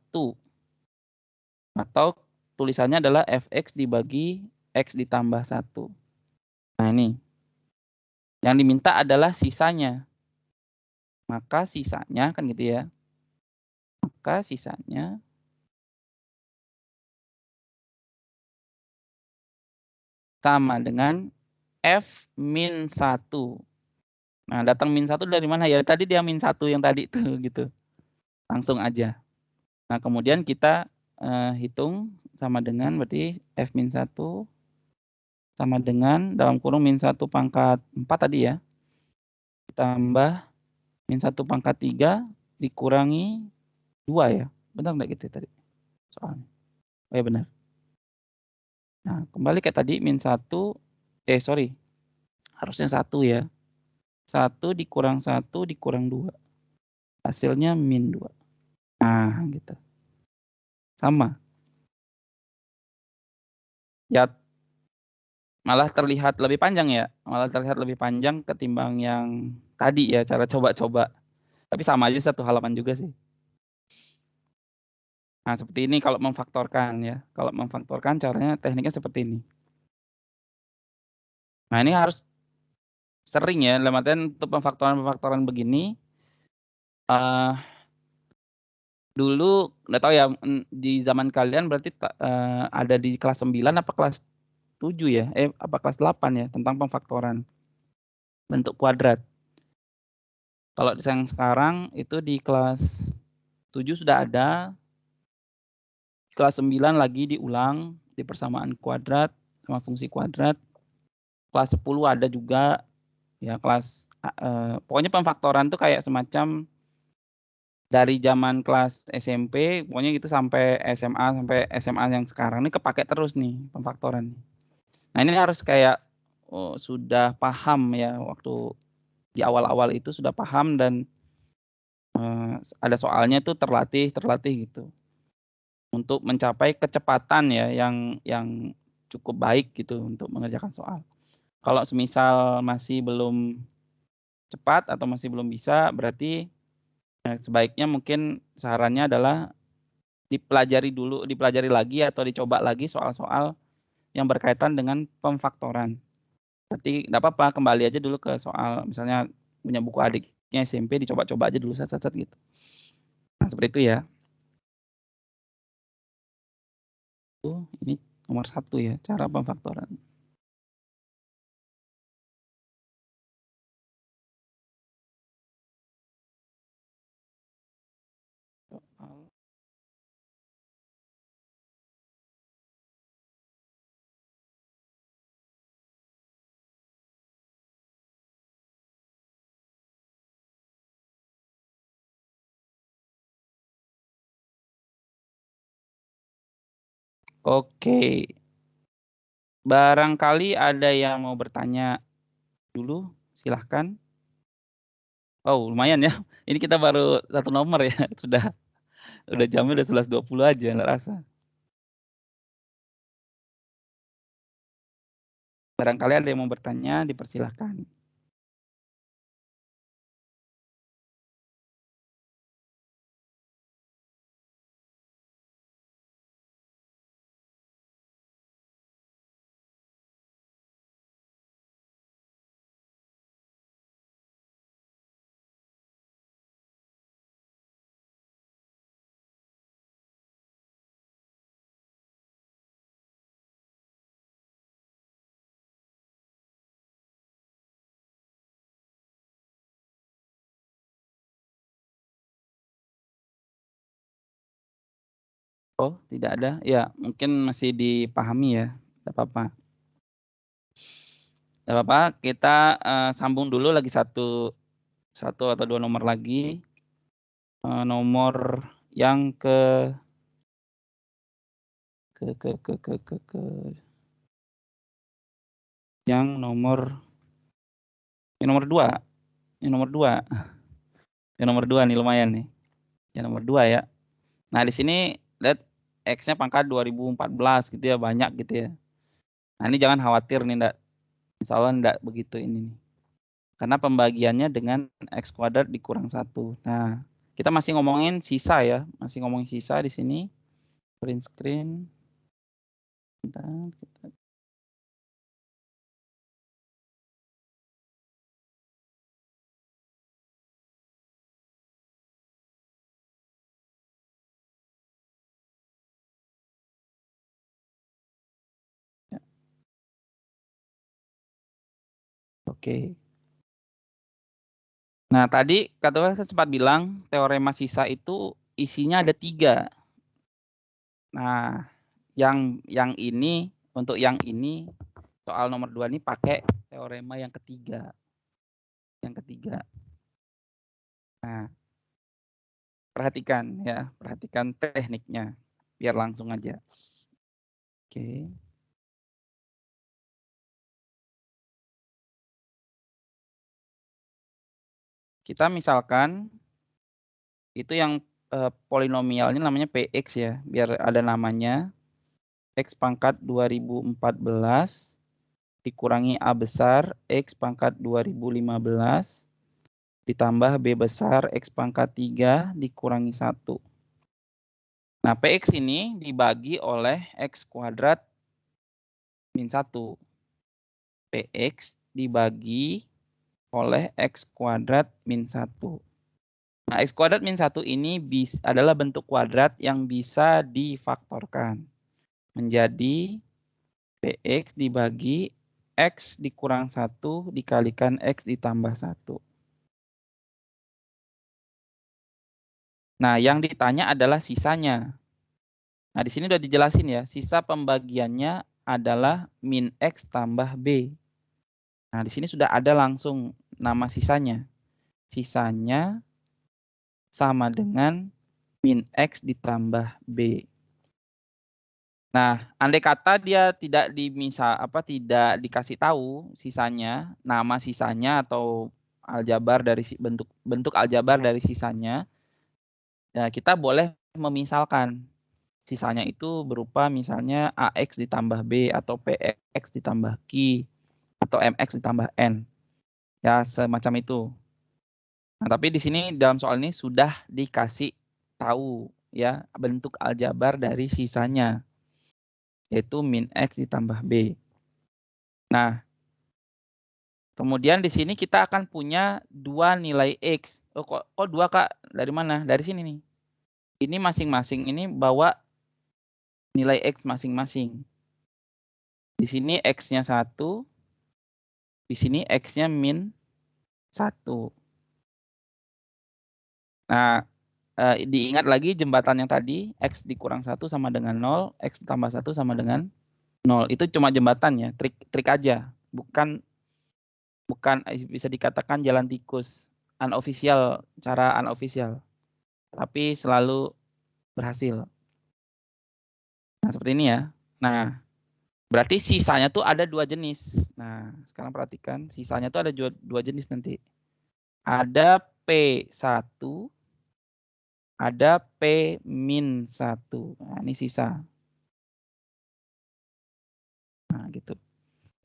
Atau tulisannya adalah fx dibagi x ditambah 1. Nah ini. Yang diminta adalah sisanya. Maka sisanya kan gitu ya. Maka sisanya sama dengan f min 1. Nah, datang min 1 dari mana ya? Tadi dia min 1 yang tadi itu gitu. Langsung aja. Nah, kemudian kita hitung sama dengan berarti f min 1 sama dengan dalam kurung min 1 pangkat 4 tadi ya. Ditambah min 1 pangkat 3 dikurangi 2 ya. Benar enggak gitu tadi soalnya? Oh ya benar. Nah, kembali kayak tadi min 1 harusnya 1 ya. 1 dikurang 1 dikurang 2. Hasilnya min 2. Nah, gitu. Sama. Ya, malah terlihat lebih panjang ya. Malah terlihat lebih panjang ketimbang yang tadi ya, cara coba-coba. Tapi sama aja satu halaman juga sih. Nah, seperti ini kalau memfaktorkan ya. Kalau memfaktorkan caranya tekniknya seperti ini. Nah, ini harus sering ya. Dalam artian untuk pemfaktoran begini. Dulu nggak tahu ya di zaman kalian berarti ada di kelas 9 apa kelas 7 ya? Apa kelas 8 ya tentang pemfaktoran bentuk kuadrat. Kalau yang sekarang itu di kelas 7 sudah ada. Kelas 9 lagi diulang di persamaan kuadrat sama fungsi kuadrat. Kelas 10 ada juga ya pokoknya pemfaktoran itu kayak semacam dari zaman kelas SMP pokoknya gitu sampai SMA yang sekarang ini kepake terus nih pemfaktoran. Nah, ini harus kayak sudah paham ya waktu di awal-awal itu sudah paham dan ada soalnya itu terlatih gitu. Untuk mencapai kecepatan ya yang cukup baik gitu untuk mengerjakan soal. Kalau semisal masih belum cepat atau masih belum bisa berarti sebaiknya mungkin sarannya adalah dipelajari lagi atau dicoba lagi soal-soal yang berkaitan dengan pemfaktoran. Berarti enggak apa-apa kembali aja dulu ke soal misalnya punya buku adiknya SMP dicoba-coba aja dulu sat gitu. Nah, seperti itu ya. Ini nomor 1 ya, cara pemfaktoran. Oke. Barangkali ada yang mau bertanya dulu, silahkan. Oh, lumayan ya. Ini kita baru 1 nomor ya. Udah jamnya udah 11.20 aja nggak rasa. Barangkali ada yang mau bertanya, dipersilahkan. Oh, tidak ada? Ya, mungkin masih dipahami ya. Tidak apa-apa. Tidak apa-apa, kita sambung dulu lagi satu atau 2 nomor lagi. Nomor yang yang nomor 2. Yang nomor 2. Yang nomor 2 nih lumayan nih. Yang nomor 2 ya. Nah, di sini lihat X-nya pangkat 2014 gitu ya, banyak gitu ya. Nah, ini jangan khawatir nih, enggak. Insya Allah enggak begitu ini nih. Karena pembagiannya dengan X kuadrat dikurang 1. Nah, kita masih ngomongin sisa ya. Masih ngomongin sisa di sini. Print screen. Bentar, kita ya. Oke. Nah, tadi Kak sempat bilang teorema sisa itu isinya ada 3. Nah, yang ini, untuk yang ini, soal nomor 2 ini pakai teorema yang ketiga. Yang ketiga. Nah, perhatikan ya, perhatikan tekniknya. Biar langsung aja. Oke. Kita misalkan itu yang polinomialnya namanya PX ya, biar ada namanya. X pangkat 2014 dikurangi A besar X pangkat 2015 ditambah B besar X pangkat 3 dikurangi 1. Nah, PX ini dibagi oleh X kuadrat min 1. PX dibagi oleh X kuadrat min 1. Nah, X kuadrat min 1 ini adalah bentuk kuadrat yang bisa difaktorkan menjadi PX dibagi X dikurang 1 dikalikan X ditambah 1. Nah, yang ditanya adalah sisanya. Nah, di sini udah dijelasin ya, sisa pembagiannya adalah min X tambah B. Nah, di sini sudah ada langsung nama sisanya. Sisanya sama dengan min X ditambah B. Nah, andai kata dia tidak tidak dikasih tahu sisanya, nama sisanya atau aljabar dari bentuk aljabar dari sisanya, ya kita boleh memisalkan sisanya itu berupa misalnya AX ditambah B atau PX ditambah Q atau MX ditambah N. Ya, semacam itu. Nah, tapi di sini dalam soal ini sudah dikasih tahu ya bentuk aljabar dari sisanya, yaitu min X ditambah B. Nah, kemudian di sini kita akan punya 2 nilai X. Oh, kok 2, Kak? Dari mana? Dari sini nih. Ini masing-masing ini bawa nilai X masing-masing. Di sini X-nya 1. Di sini X-nya min 1. Nah, diingat lagi jembatan yang tadi, X dikurang 1 sama dengan 0, X tambah 1 sama dengan 0. Itu cuma jembatan ya, trik aja. Bukan bisa dikatakan jalan tikus. Cara unofficial. Tapi selalu berhasil. Nah, seperti ini ya. Nah, berarti sisanya tuh ada 2 jenis. Nah, sekarang perhatikan, sisanya tuh ada 2 jenis nanti. Ada P1, ada P-1. Nah, ini sisa. Nah, gitu.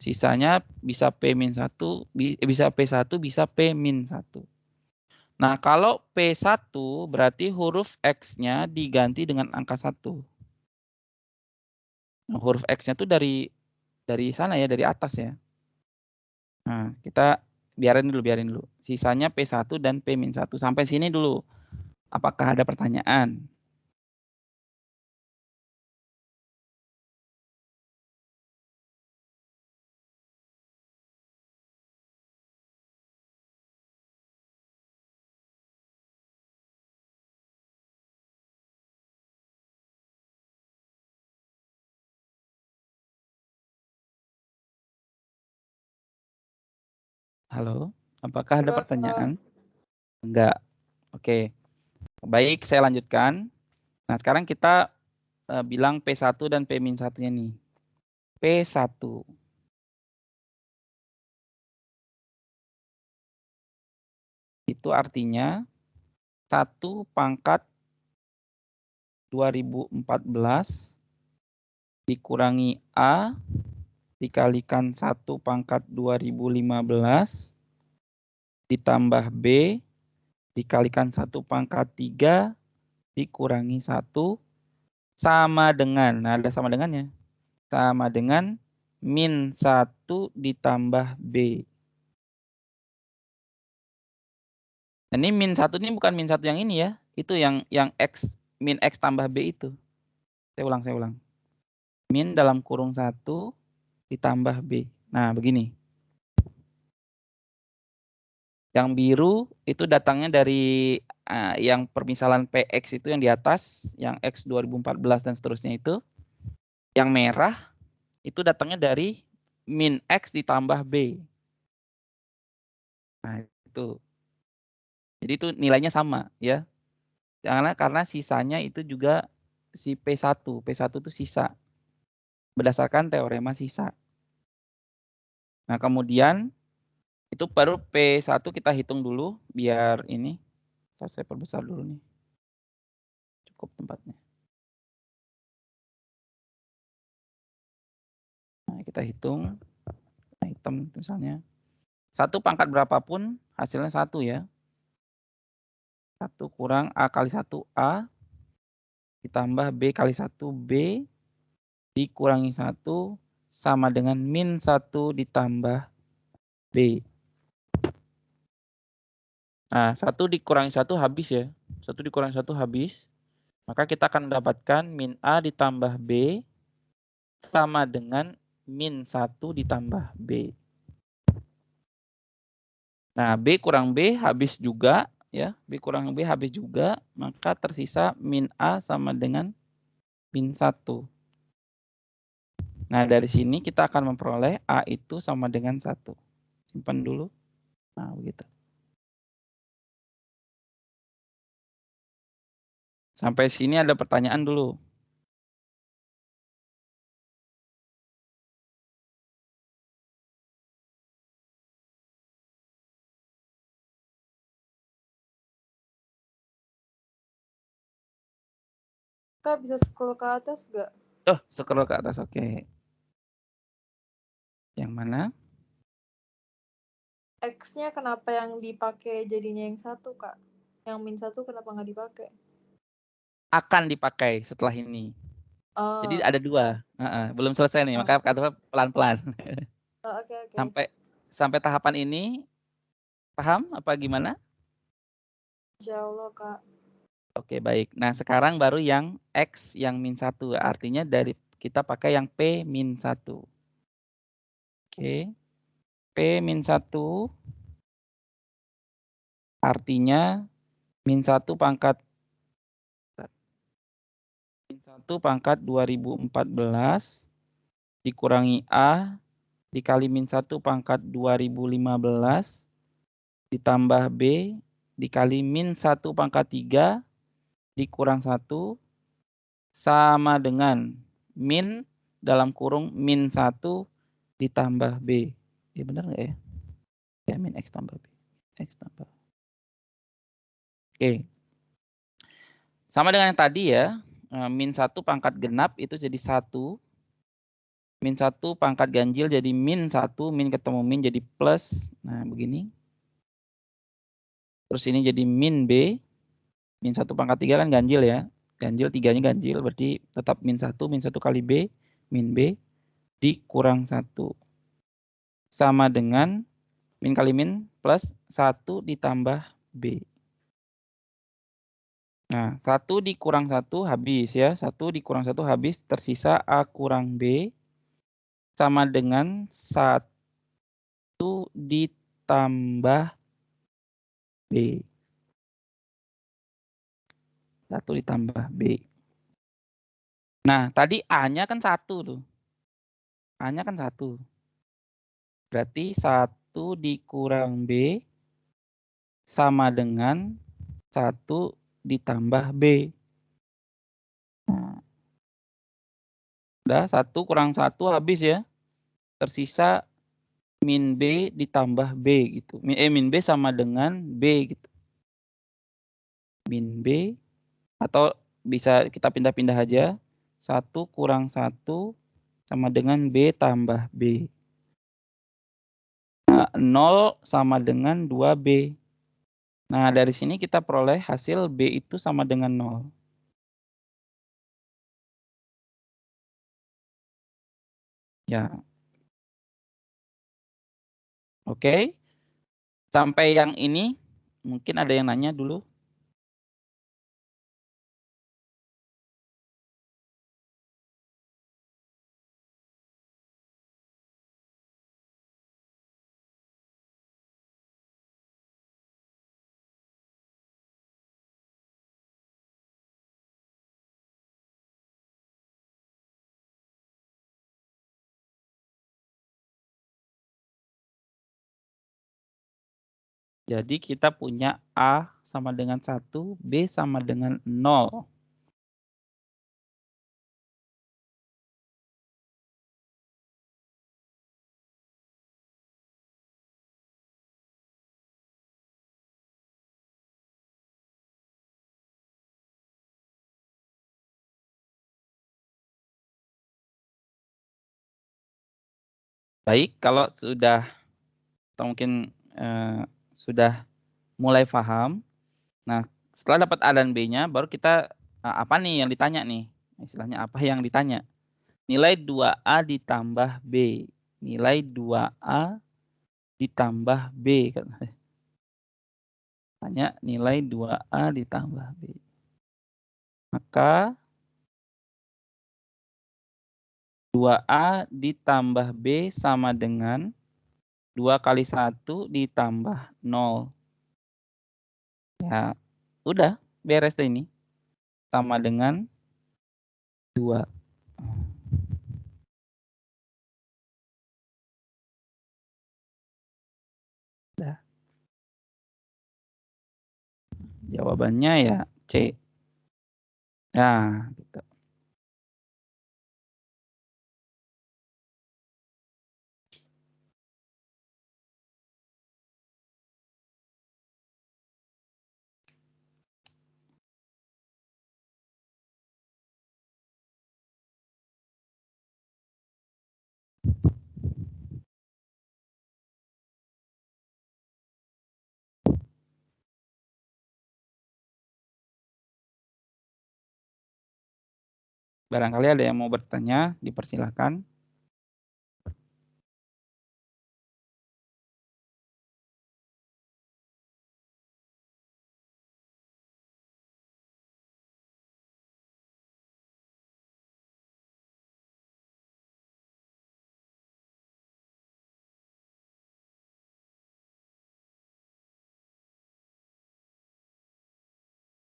Sisanya bisa P-1, bisa P1, bisa P-1. Nah, kalau P1 berarti huruf X-nya diganti dengan angka 1. Nah, huruf X-nya tuh dari sana ya, dari atas ya. Nah, kita biarin dulu. Sisanya P1 dan P-1. Sampai sini dulu. Apakah ada pertanyaan? Halo, apakah ada Enggak, Kak. pertanyaan? Enggak. Oke. Baik, saya lanjutkan. Nah, sekarang kita bilang P1 dan P-1-nya nih. P1 itu artinya 1 pangkat 2014 dikurangi A dikalikan 1 pangkat 2015 ditambah B dikalikan 1 pangkat 3 dikurangi 1 sama dengan, nah ada sama dengannya, sama dengan min 1 ditambah B. Nah, ini min 1 ini bukan min 1 yang ini ya, itu yang X, min X tambah B itu. Saya ulang. Min dalam kurung 1 ditambah B. Nah, begini. Yang biru itu datangnya dari yang permisalan PX itu yang di atas, yang X 2014 dan seterusnya itu. Yang merah itu datangnya dari min X ditambah B. Nah, itu. Jadi itu nilainya sama ya. Karena sisanya itu juga si P1. P1 itu sisa. Berdasarkan teorema sisa. Nah, kemudian itu baru P1 kita hitung dulu biar ini. Saya perbesar dulu nih. Cukup tempatnya. Nah, kita hitung. Nah, hitam misalnya. 1 pangkat berapapun hasilnya 1 ya. 1 kurang A kali 1A ditambah B kali 1B dikurangi 1 sama dengan min 1 ditambah B. Nah, 1 dikurangi 1 habis ya. 1 dikurangi 1 habis. Maka kita akan mendapatkan min A ditambah B sama dengan min 1 ditambah B. Nah, B kurang B habis juga ya. B kurang B habis juga, maka tersisa min A sama dengan min 1. Nah, dari sini kita akan memperoleh A itu sama dengan 1. Simpan dulu. Nah, begitu. Sampai sini ada pertanyaan dulu. Kak bisa scroll ke atas nggak? Oh, scroll ke atas, oke. Yang mana? X-nya kenapa yang dipakai jadinya yang 1, Kak? Yang min 1 kenapa nggak dipakai? Akan dipakai setelah ini. Oh. Jadi ada 2. Belum selesai nih, maka kata pelan-pelan. Oh, oke. Sampai tahapan ini paham apa gimana? Insya Allah, Kak. Oke, baik. Nah, sekarang baru yang X yang min 1. Artinya dari kita pakai yang P min 1. Oke. P min 1 artinya min 1 pangkat 2014 dikurangi A dikali min 1 pangkat 2015 ditambah B dikali min 1 pangkat 3 dikurang 1 sama dengan min dalam kurung min 1 ditambah B. Ya benar nggak ya? Ya min X tambah B. X tambah. Oke. Sama dengan yang tadi ya. Min 1 pangkat genap itu jadi 1. Min 1 pangkat ganjil jadi min 1. Min ketemu min jadi plus. Nah begini. Terus ini jadi min B. Min 1 pangkat 3 kan ganjil ya. Ganjil 3-nya ganjil. Berarti tetap min 1. Min 1 kali B. Min B. Dikurang 1. Sama dengan min kali min plus 1 ditambah B. Nah, 1 dikurang 1 habis ya. 1 dikurang 1 habis. Tersisa A kurang B. Sama dengan 1 ditambah B. 1 ditambah B. Nah, tadi A-nya kan 1 tuh. A-nya kan 1. Berarti 1 dikurang B sama dengan 1 ditambah B. Nah, udah 1 kurang 1 habis ya. Tersisa min B ditambah B gitu. Min B sama dengan B gitu. min B, atau bisa kita pindah-pindah aja. 1 kurang 1 sama dengan B tambah B. Nah, 0 sama dengan 2B. Nah, dari sini kita peroleh hasil B itu sama dengan 0. Ya. Oke. Sampai yang ini, mungkin ada yang nanya dulu. Jadi kita punya A sama dengan 1, B sama dengan 0. Baik, kalau sudah atau mungkin sudah mulai paham. Nah, setelah dapat A dan B-nya, baru kita apa nih yang ditanya nih? Istilahnya apa yang ditanya? Nilai 2A ditambah B. Nilai 2A ditambah B. Tanya nilai 2A ditambah B. Maka 2A ditambah B sama dengan 2 kali 1 ditambah 0. Ya, udah beres deh ini. Sama dengan 2. Udah. Jawabannya ya C. Nah, gitu. Barangkali ada yang mau bertanya, dipersilahkan.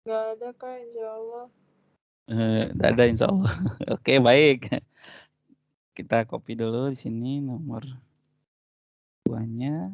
Nggak ada Kak, insya Allah. Tidak ada insya Allah. Oke, baik. Kita copy dulu di sini nomor 2-nya.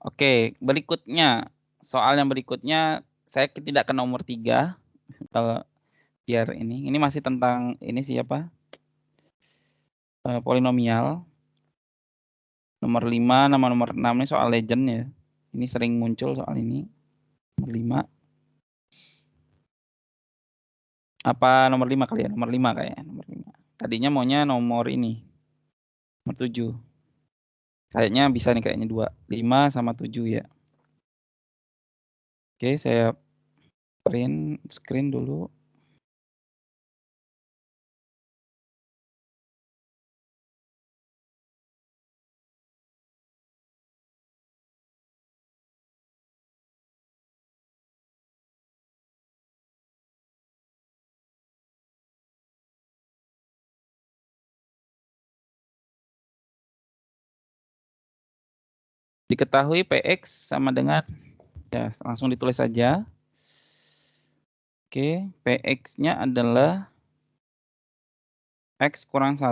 Oke, berikutnya. Soal yang berikutnya, saya tidak ke nomor 3. Kalau biar ini masih tentang ini siapa? Polinomial. Nomor 5, nama nomor 6 ini soal legend ya. Ini sering muncul soal ini. Nomor 5. Apa nomor 5 kali ya? Nomor 5 kayaknya. Nomor 5. Tadinya maunya nomor ini. Nomor 7. Kayaknya bisa nih kayaknya 2. 5 sama 7 ya. Oke, saya print screen dulu. Diketahui PX sama dengan, ya langsung ditulis saja. Oke, PX-nya adalah X kurang 1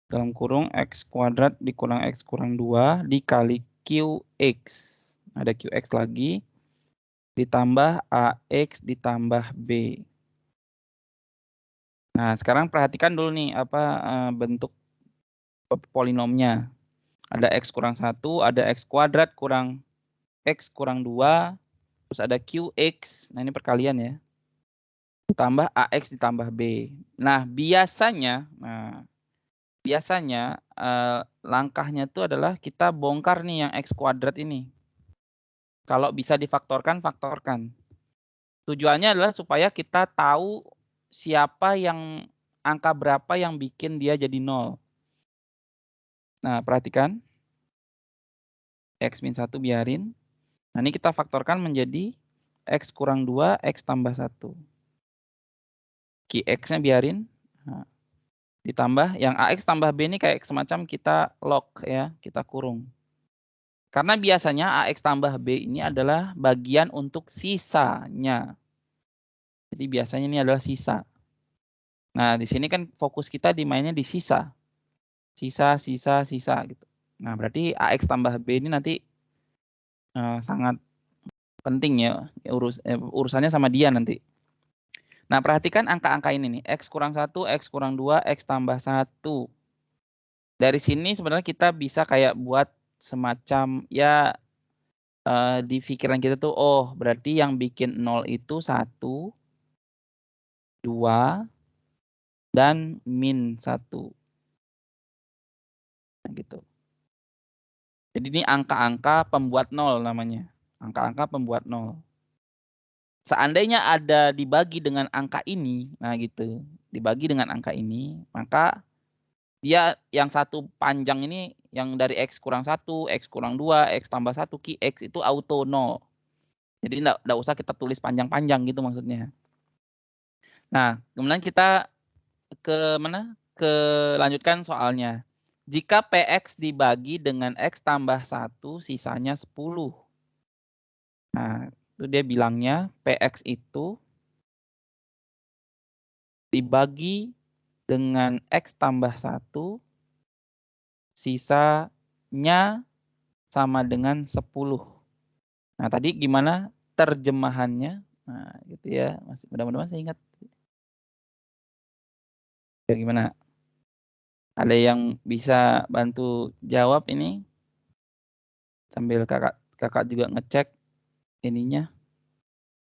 dalam kurung X kuadrat dikurang X kurang 2 dikali QX. Ada QX lagi. Ditambah AX ditambah B. Nah, sekarang perhatikan dulu nih bentuk polinomnya. Ada X kurang 1, ada X kuadrat kurang X kurang 2, terus ada QX. Nah, ini perkalian ya. Ditambah AX ditambah B. Nah, biasanya langkahnya itu adalah kita bongkar nih yang X kuadrat ini. Kalau bisa difaktorkan, faktorkan. Tujuannya adalah supaya kita tahu angka berapa yang bikin dia jadi 0. Nah, perhatikan. X min 1 biarin. Nah, ini kita faktorkan menjadi X kurang 2, X tambah 1. QX-nya biarin. Nah, ditambah yang AX tambah B ini kayak semacam kita lock ya, kita kurung. Karena biasanya AX tambah B ini adalah bagian untuk sisanya. Jadi biasanya ini adalah sisa. Nah, di sini kan fokus kita dimainnya di sisa. Sisa gitu. Nah, berarti AX tambah B ini nanti sangat penting ya, urusannya sama dia nanti. Nah, perhatikan angka-angka ini nih. X kurang 1, X kurang 2, X tambah 1. Dari sini sebenarnya kita bisa kayak buat semacam ya di pikiran kita tuh, oh berarti yang bikin 0 itu 1, 2, dan min 1. Nah, gitu. Jadi ini angka-angka pembuat 0 namanya. Angka-angka pembuat 0. Seandainya ada dibagi dengan angka ini, nah gitu, dibagi dengan angka ini, maka dia yang satu panjang ini, yang dari X kurang 1, X kurang 2, X tambah 1, QX itu auto 0. Jadi enggak usah kita tulis panjang-panjang gitu maksudnya. Nah, kemudian kita lanjutkan soalnya. Jika PX dibagi dengan X tambah 1, sisanya 10. Nah, itu dia bilangnya PX itu dibagi dengan X tambah 1, sisanya sama dengan 10. Nah, tadi gimana terjemahannya? Nah, gitu ya. Mudah-mudahan masih ingat. Ya, gimana? Ada yang bisa bantu jawab ini? Sambil kakak juga ngecek ininya,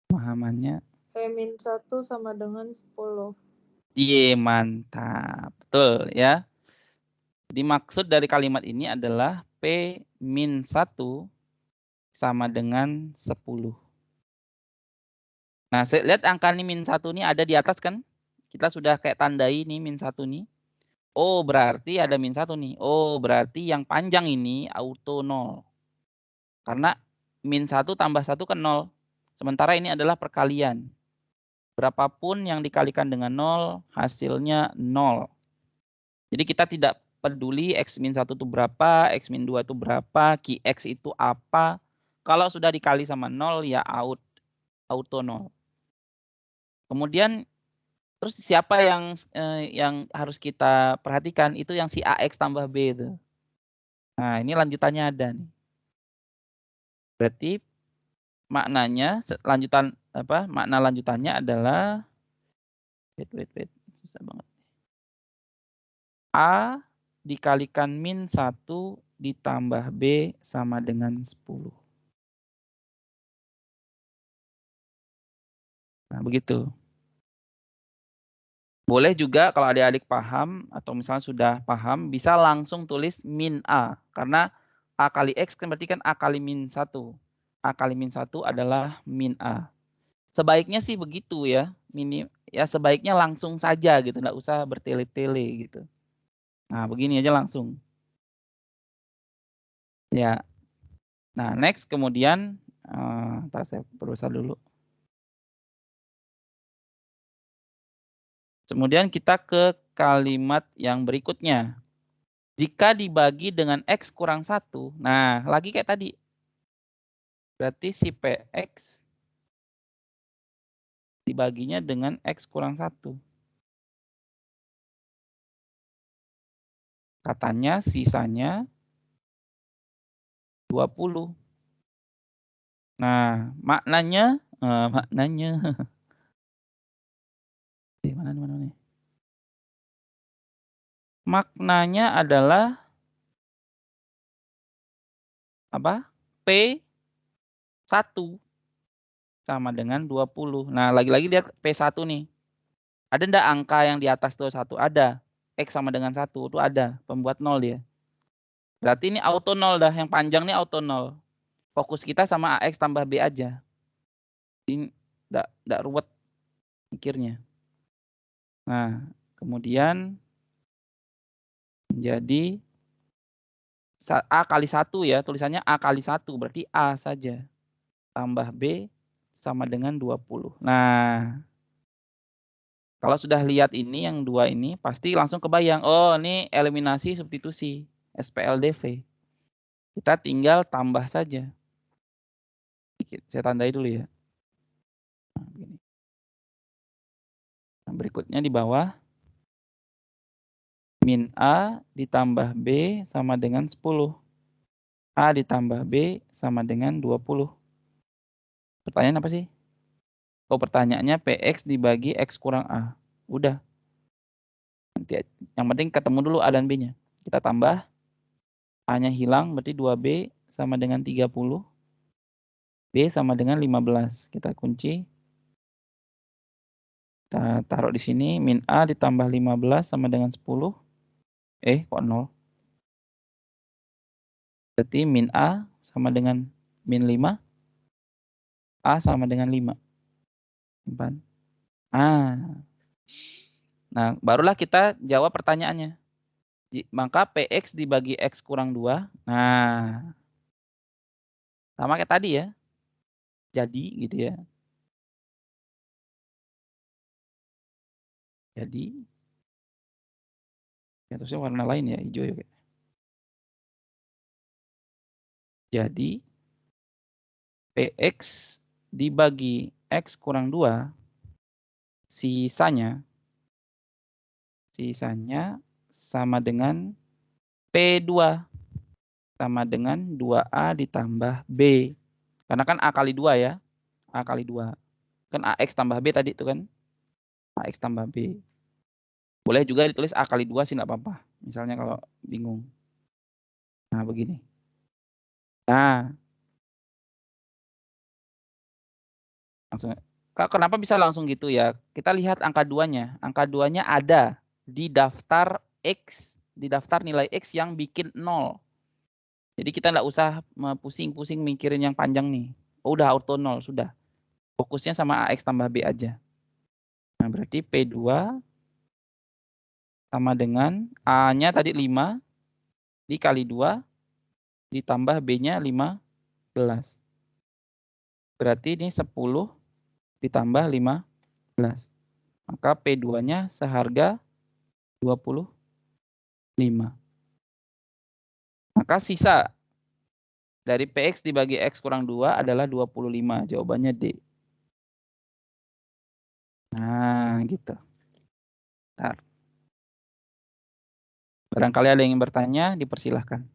pemahamannya. P-1 sama dengan 10. Iya, mantap. Betul ya. Jadi maksud dari kalimat ini adalah P-1 sama dengan 10. Nah, saya lihat angka ini min 1 ini ada di atas kan? Kita sudah kayak tandai nih min 1 nih. Oh, berarti ada min 1 nih. Oh, berarti yang panjang ini auto 0. Karena min 1 tambah 1 kan 0. Sementara ini adalah perkalian. Berapapun yang dikalikan dengan 0, hasilnya 0. Jadi kita tidak peduli X min 1 itu berapa, X min 2 itu berapa, QX itu apa. Kalau sudah dikali sama 0, ya auto 0. Kemudian, terus siapa yang harus kita perhatikan? Itu yang si AX tambah B itu. Nah, ini lanjutannya ada nih. Berarti makna lanjutannya adalah wait, susah banget. A dikalikan min 1 ditambah B sama dengan 10. Nah, begitu. Boleh juga kalau adik-adik paham atau misalnya sudah paham, bisa langsung tulis min A. Karena A kali X kan berarti kan A kali min 1. A kali min 1 adalah min A. Sebaiknya sih begitu ya. Sebaiknya langsung saja gitu. Nggak usah bertele-tele gitu. Nah, begini aja langsung. Ya. Nah, next kemudian, ntar saya berusaha dulu. Kemudian kita ke kalimat yang berikutnya. Jika dibagi dengan X kurang 1, nah lagi kayak tadi. Berarti si PX dibaginya dengan X kurang 1. Katanya sisanya 20. Nah, maknanya mana nih? Maknanya adalah apa? P1 sama dengan 20. Nah, lagi-lagi lihat P1 nih. Ada enggak angka yang di atas tuh 1? Ada. X sama dengan 1 itu ada, pembuat 0 dia. Berarti ini auto 0 dah, yang panjang nih auto 0. Fokus kita sama AX tambah B aja. Ini enggak ruwet mikirnya. Nah, kemudian menjadi A kali 1 ya, tulisannya A kali 1, berarti A saja. Tambah B sama dengan 20. Nah, kalau sudah lihat ini yang 2 ini, pasti langsung kebayang, oh ini eliminasi substitusi, SPLDV. Kita tinggal tambah saja. Saya tandai dulu ya. Nah, berikutnya di bawah. Min A ditambah B sama dengan 10. A ditambah B sama dengan 20. Pertanyaan apa sih? Oh, pertanyaannya PX dibagi X kurang A. Udah. Nanti yang penting ketemu dulu A dan B-nya. Kita tambah. A-nya hilang, berarti 2B sama dengan 30. B sama dengan 15. Kita kunci. Kita taruh di sini. Min A ditambah 15 sama dengan 10. Kok 0? Berarti min A sama dengan min 5. A sama dengan 5. Simpan. Nah, barulah kita jawab pertanyaannya. Maka PX dibagi X kurang 2. Nah, sama kayak tadi ya. Jadi gitu ya. Jadi, ya terusnya warna lain ya, hijau ya. Jadi, PX dibagi X kurang 2, sisanya sama dengan P2 sama dengan 2A ditambah B. Karena kan A kali 2 ya. A kali 2. Kan AX tambah B tadi itu kan. AX tambah B. Boleh juga ditulis A kali 2 sih nggak apa-apa. Misalnya kalau bingung. Nah, begini. Nah. Langsung. Kenapa bisa langsung gitu ya? Kita lihat angka 2-nya. Angka 2-nya ada di daftar X, di daftar nilai X yang bikin 0. Jadi kita nggak usah pusing-pusing mikirin yang panjang nih. Oh, udah auto 0, sudah. Fokusnya sama AX tambah B aja. Nah, berarti P2 sama dengan A-nya tadi 5 dikali 2 ditambah B-nya 15. Berarti ini 10 ditambah 15. Maka P2-nya seharga 25. Maka sisa dari PX dibagi X kurang 2 adalah 25. Jawabannya D. Nah, gitu. Bentar. Barangkali ada yang ingin bertanya, dipersilahkan.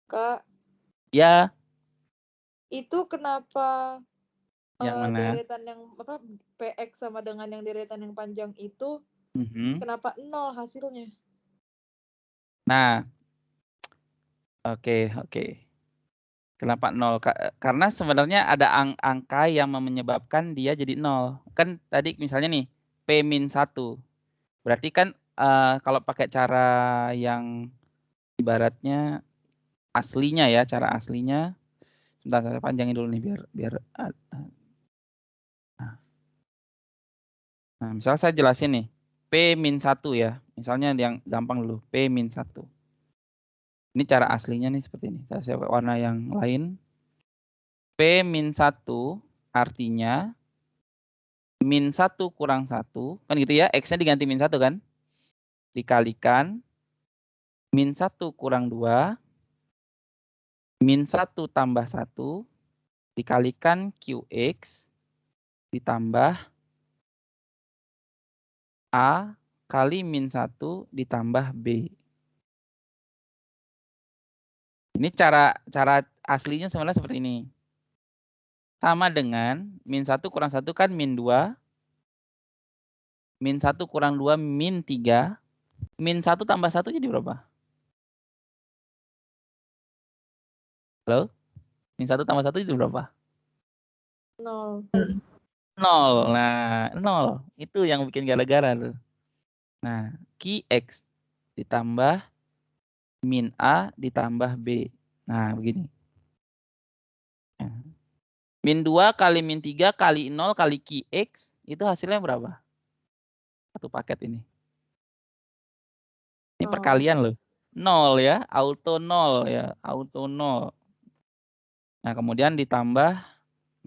Kak. Ya. Itu kenapa yang mana? deretan yang apa PX sama dengan yang deretan yang panjang itu kenapa 0 hasilnya? Nah, oke. Kenapa 0? Karena sebenarnya ada angka yang menyebabkan dia jadi 0. Kan tadi misalnya nih, P-1. Berarti kan kalau pakai cara yang ibaratnya aslinya ya, cara aslinya. Sebentar, saya panjangin dulu nih biar Nah, misal saya jelasin nih. P-1 ya. Misalnya yang gampang dulu, P-1. Ini cara aslinya nih seperti ini. Saya warna yang lain. P-1 artinya min 1 kurang 1. Kan gitu ya, X-nya diganti min 1 kan. Dikalikan min 1 kurang 2. Min 1 tambah 1. Dikalikan QX ditambah A kali min 1 ditambah B. Ini cara aslinya sebenarnya seperti ini. Sama dengan min 1 kurang 1 kan min 2. Min 1 kurang 2 min 3. Min 1 tambah 1 jadi berapa? Halo? Min 1 tambah 1 jadi berapa? 0. 0. Nah, 0. Itu yang bikin gara-gara tuh. Nah, Qx ditambah min A ditambah B. Nah, begini. Nah. Min 2 kali min 3 kali 0 kali Qx, itu hasilnya berapa? Satu paket ini. Ini perkalian loh. 0 ya, auto 0 ya, auto 0. Nah, kemudian ditambah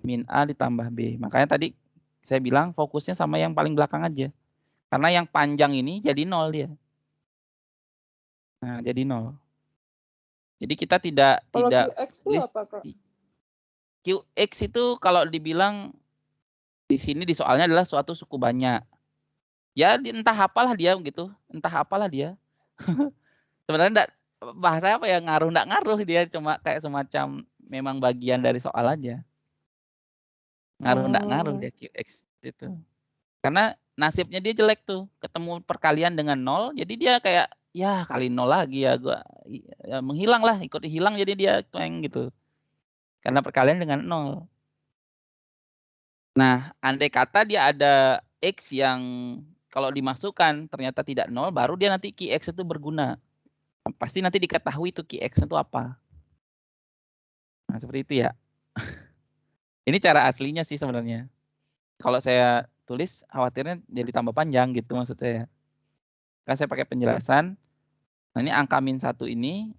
min A ditambah B. Makanya tadi saya bilang fokusnya sama yang paling belakang aja. Karena yang panjang ini jadi 0 dia. Nah, jadi 0. Jadi kita tidak QX itu apa, Kak? QX itu kalau dibilang di sini di soalnya adalah suatu suku banyak. Ya entah apalah dia gitu, entah apalah dia. Sebenarnya enggak, bahasa apa ya, enggak ngaruh dia, cuma kayak semacam memang bagian dari soal aja. Enggak ngaruh dia QX itu. Karena nasibnya dia jelek tuh, ketemu perkalian dengan 0, jadi dia kayak ya kali 0 lagi ya gua ya, menghilang lah, ikut hilang jadi dia tueng gitu. Karena perkalian dengan 0. Nah, andai kata dia ada X yang kalau dimasukkan ternyata tidak 0, baru dia nanti Qx itu berguna. Pasti nanti diketahui itu Qx itu apa. Nah, seperti itu ya. Ini cara aslinya sih sebenarnya. Kalau saya tulis khawatirnya jadi tambah panjang gitu maksud saya. Kan saya pakai penjelasan. Nah, ini angka min 1 ini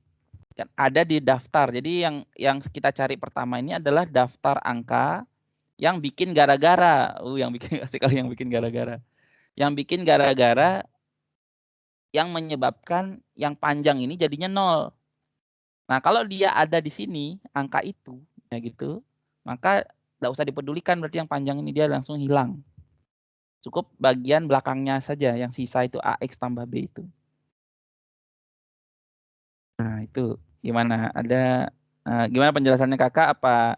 kan ada di daftar. Jadi yang kita cari pertama ini adalah daftar angka yang bikin gara-gara. Yang bikin asik kali yang bikin gara-gara. Yang bikin gara-gara yang menyebabkan yang panjang ini jadinya 0. Nah, kalau dia ada di sini angka itu ya gitu, maka enggak usah dipedulikan, berarti yang panjang ini dia langsung hilang. Cukup bagian belakangnya saja yang sisa itu AX tambah B itu. Nah, itu gimana? Gimana penjelasannya Kakak? Apa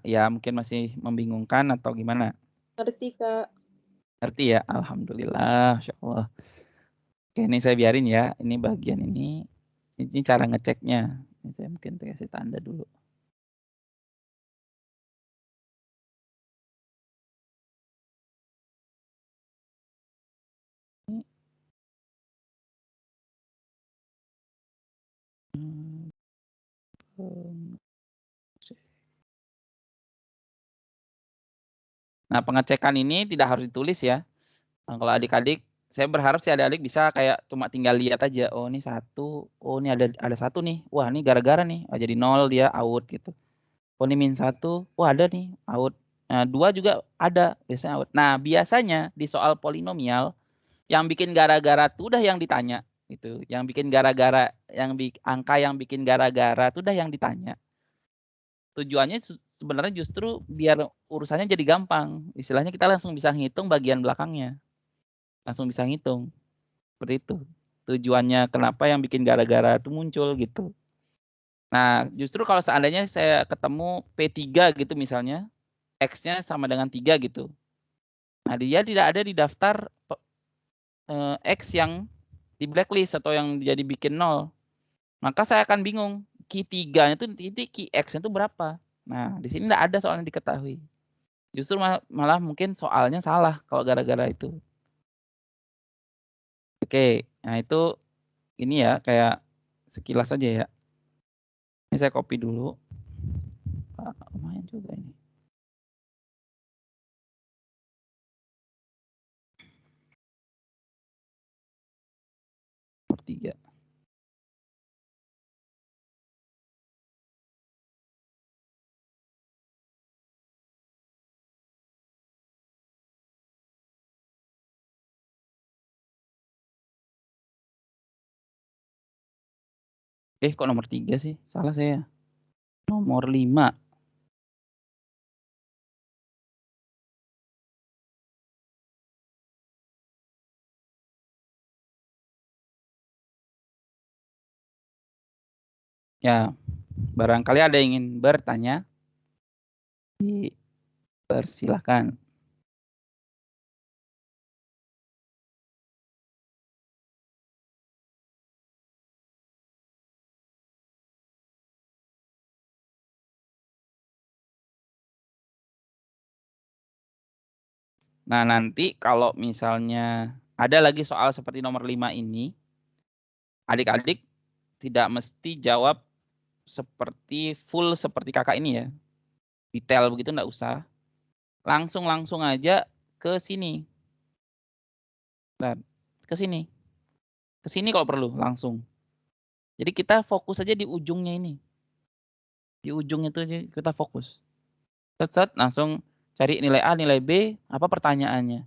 ya mungkin masih membingungkan atau gimana? Ngerti, Kak. Ngerti ya? Alhamdulillah, Masya Allah. Oke, ini saya biarin ya. Ini bagian ini cara ngeceknya. Ini saya mungkin kasih tanda dulu. Nah, pengecekan ini tidak harus ditulis ya. Nah, kalau adik-adik, saya berharap sih adik-adik bisa kayak cuma tinggal lihat aja. Oh, ini 1. Oh, ini ada 1 nih. Wah, ini gara-gara nih. Oh, jadi 0 dia out gitu. Oh, ini min 1. Wah, ada nih out. Nah, 2 juga ada, biasanya out. Nah, biasanya di soal polinomial yang bikin gara-gara tuh udah yang ditanya gitu. Yang bikin gara-gara, angka yang bikin gara-gara tuh udah yang ditanya. Tujuannya sebenarnya justru biar urusannya jadi gampang. Istilahnya kita langsung bisa ngitung bagian belakangnya. Langsung bisa ngitung. Seperti itu. Tujuannya kenapa yang bikin gara-gara itu muncul gitu. Nah, justru kalau seandainya saya ketemu P3 gitu misalnya, X-nya sama dengan 3 gitu. Nah, dia tidak ada di daftar X yang di blacklist atau yang jadi bikin 0. Maka saya akan bingung, Q3-nya itu nanti Qx-nya itu berapa. Nah, di sini tidak ada soalnya diketahui. Justru malah mungkin soalnya salah kalau gara-gara itu. Oke, nah itu ini ya kayak sekilas aja ya. Ini saya copy dulu. Lumayan juga ini. Nomor 3. Kok nomor 3 sih? Salah saya. Nomor 5. Ya, barangkali ada yang ingin bertanya, dipersilahkan. Nah, nanti kalau misalnya ada lagi soal seperti nomor 5 ini, adik-adik tidak mesti jawab seperti full seperti kakak ini ya. Detail begitu enggak usah. Langsung aja ke sini. Dan ke sini. Ke sini kalau perlu langsung. Jadi kita fokus aja di ujungnya ini. Di ujung itu aja kita fokus. Set langsung cari nilai A, nilai B, apa pertanyaannya.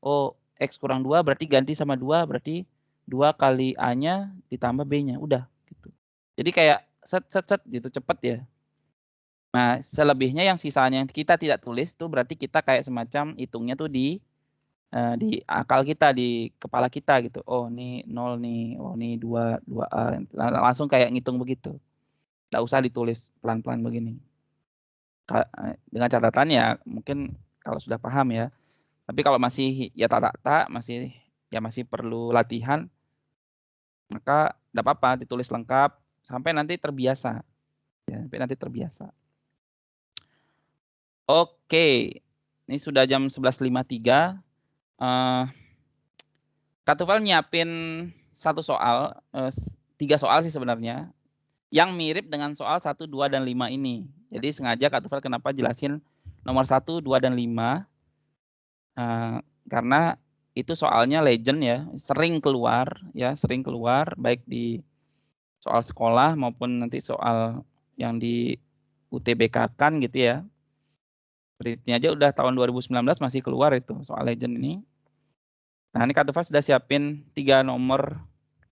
Oh, X kurang 2 berarti ganti sama 2, berarti 2 kali A-nya ditambah B-nya. Udah gitu. Jadi kayak set gitu cepet ya. Nah, selebihnya yang sisanya yang kita tidak tulis itu berarti kita kayak semacam hitungnya tuh di akal kita, di kepala kita gitu. Oh, ini 0 nih. Oh, ini 2A. Langsung kayak ngitung begitu. Nggak usah ditulis pelan-pelan begini. Dengan catatan ya mungkin kalau sudah paham ya. Tapi kalau masih ya tak masih perlu latihan, maka tidak apa-apa ditulis lengkap sampai nanti terbiasa. Ya, sampai nanti terbiasa. Oke, ini sudah jam 11.53. Kak Tufel nyiapin satu soal, 3 soal sih sebenarnya, yang mirip dengan soal 1, 2, dan 5 ini. Jadi sengaja Kak Tufel kenapa jelasin nomor 1, 2, dan 5. Karena itu soalnya legend ya, sering keluar baik di soal sekolah maupun nanti soal yang di UTBK-kan gitu ya. Berikutnya aja udah tahun 2019 masih keluar itu soal legend ini. Nah, ini Kak Tufel sudah siapin 3 nomor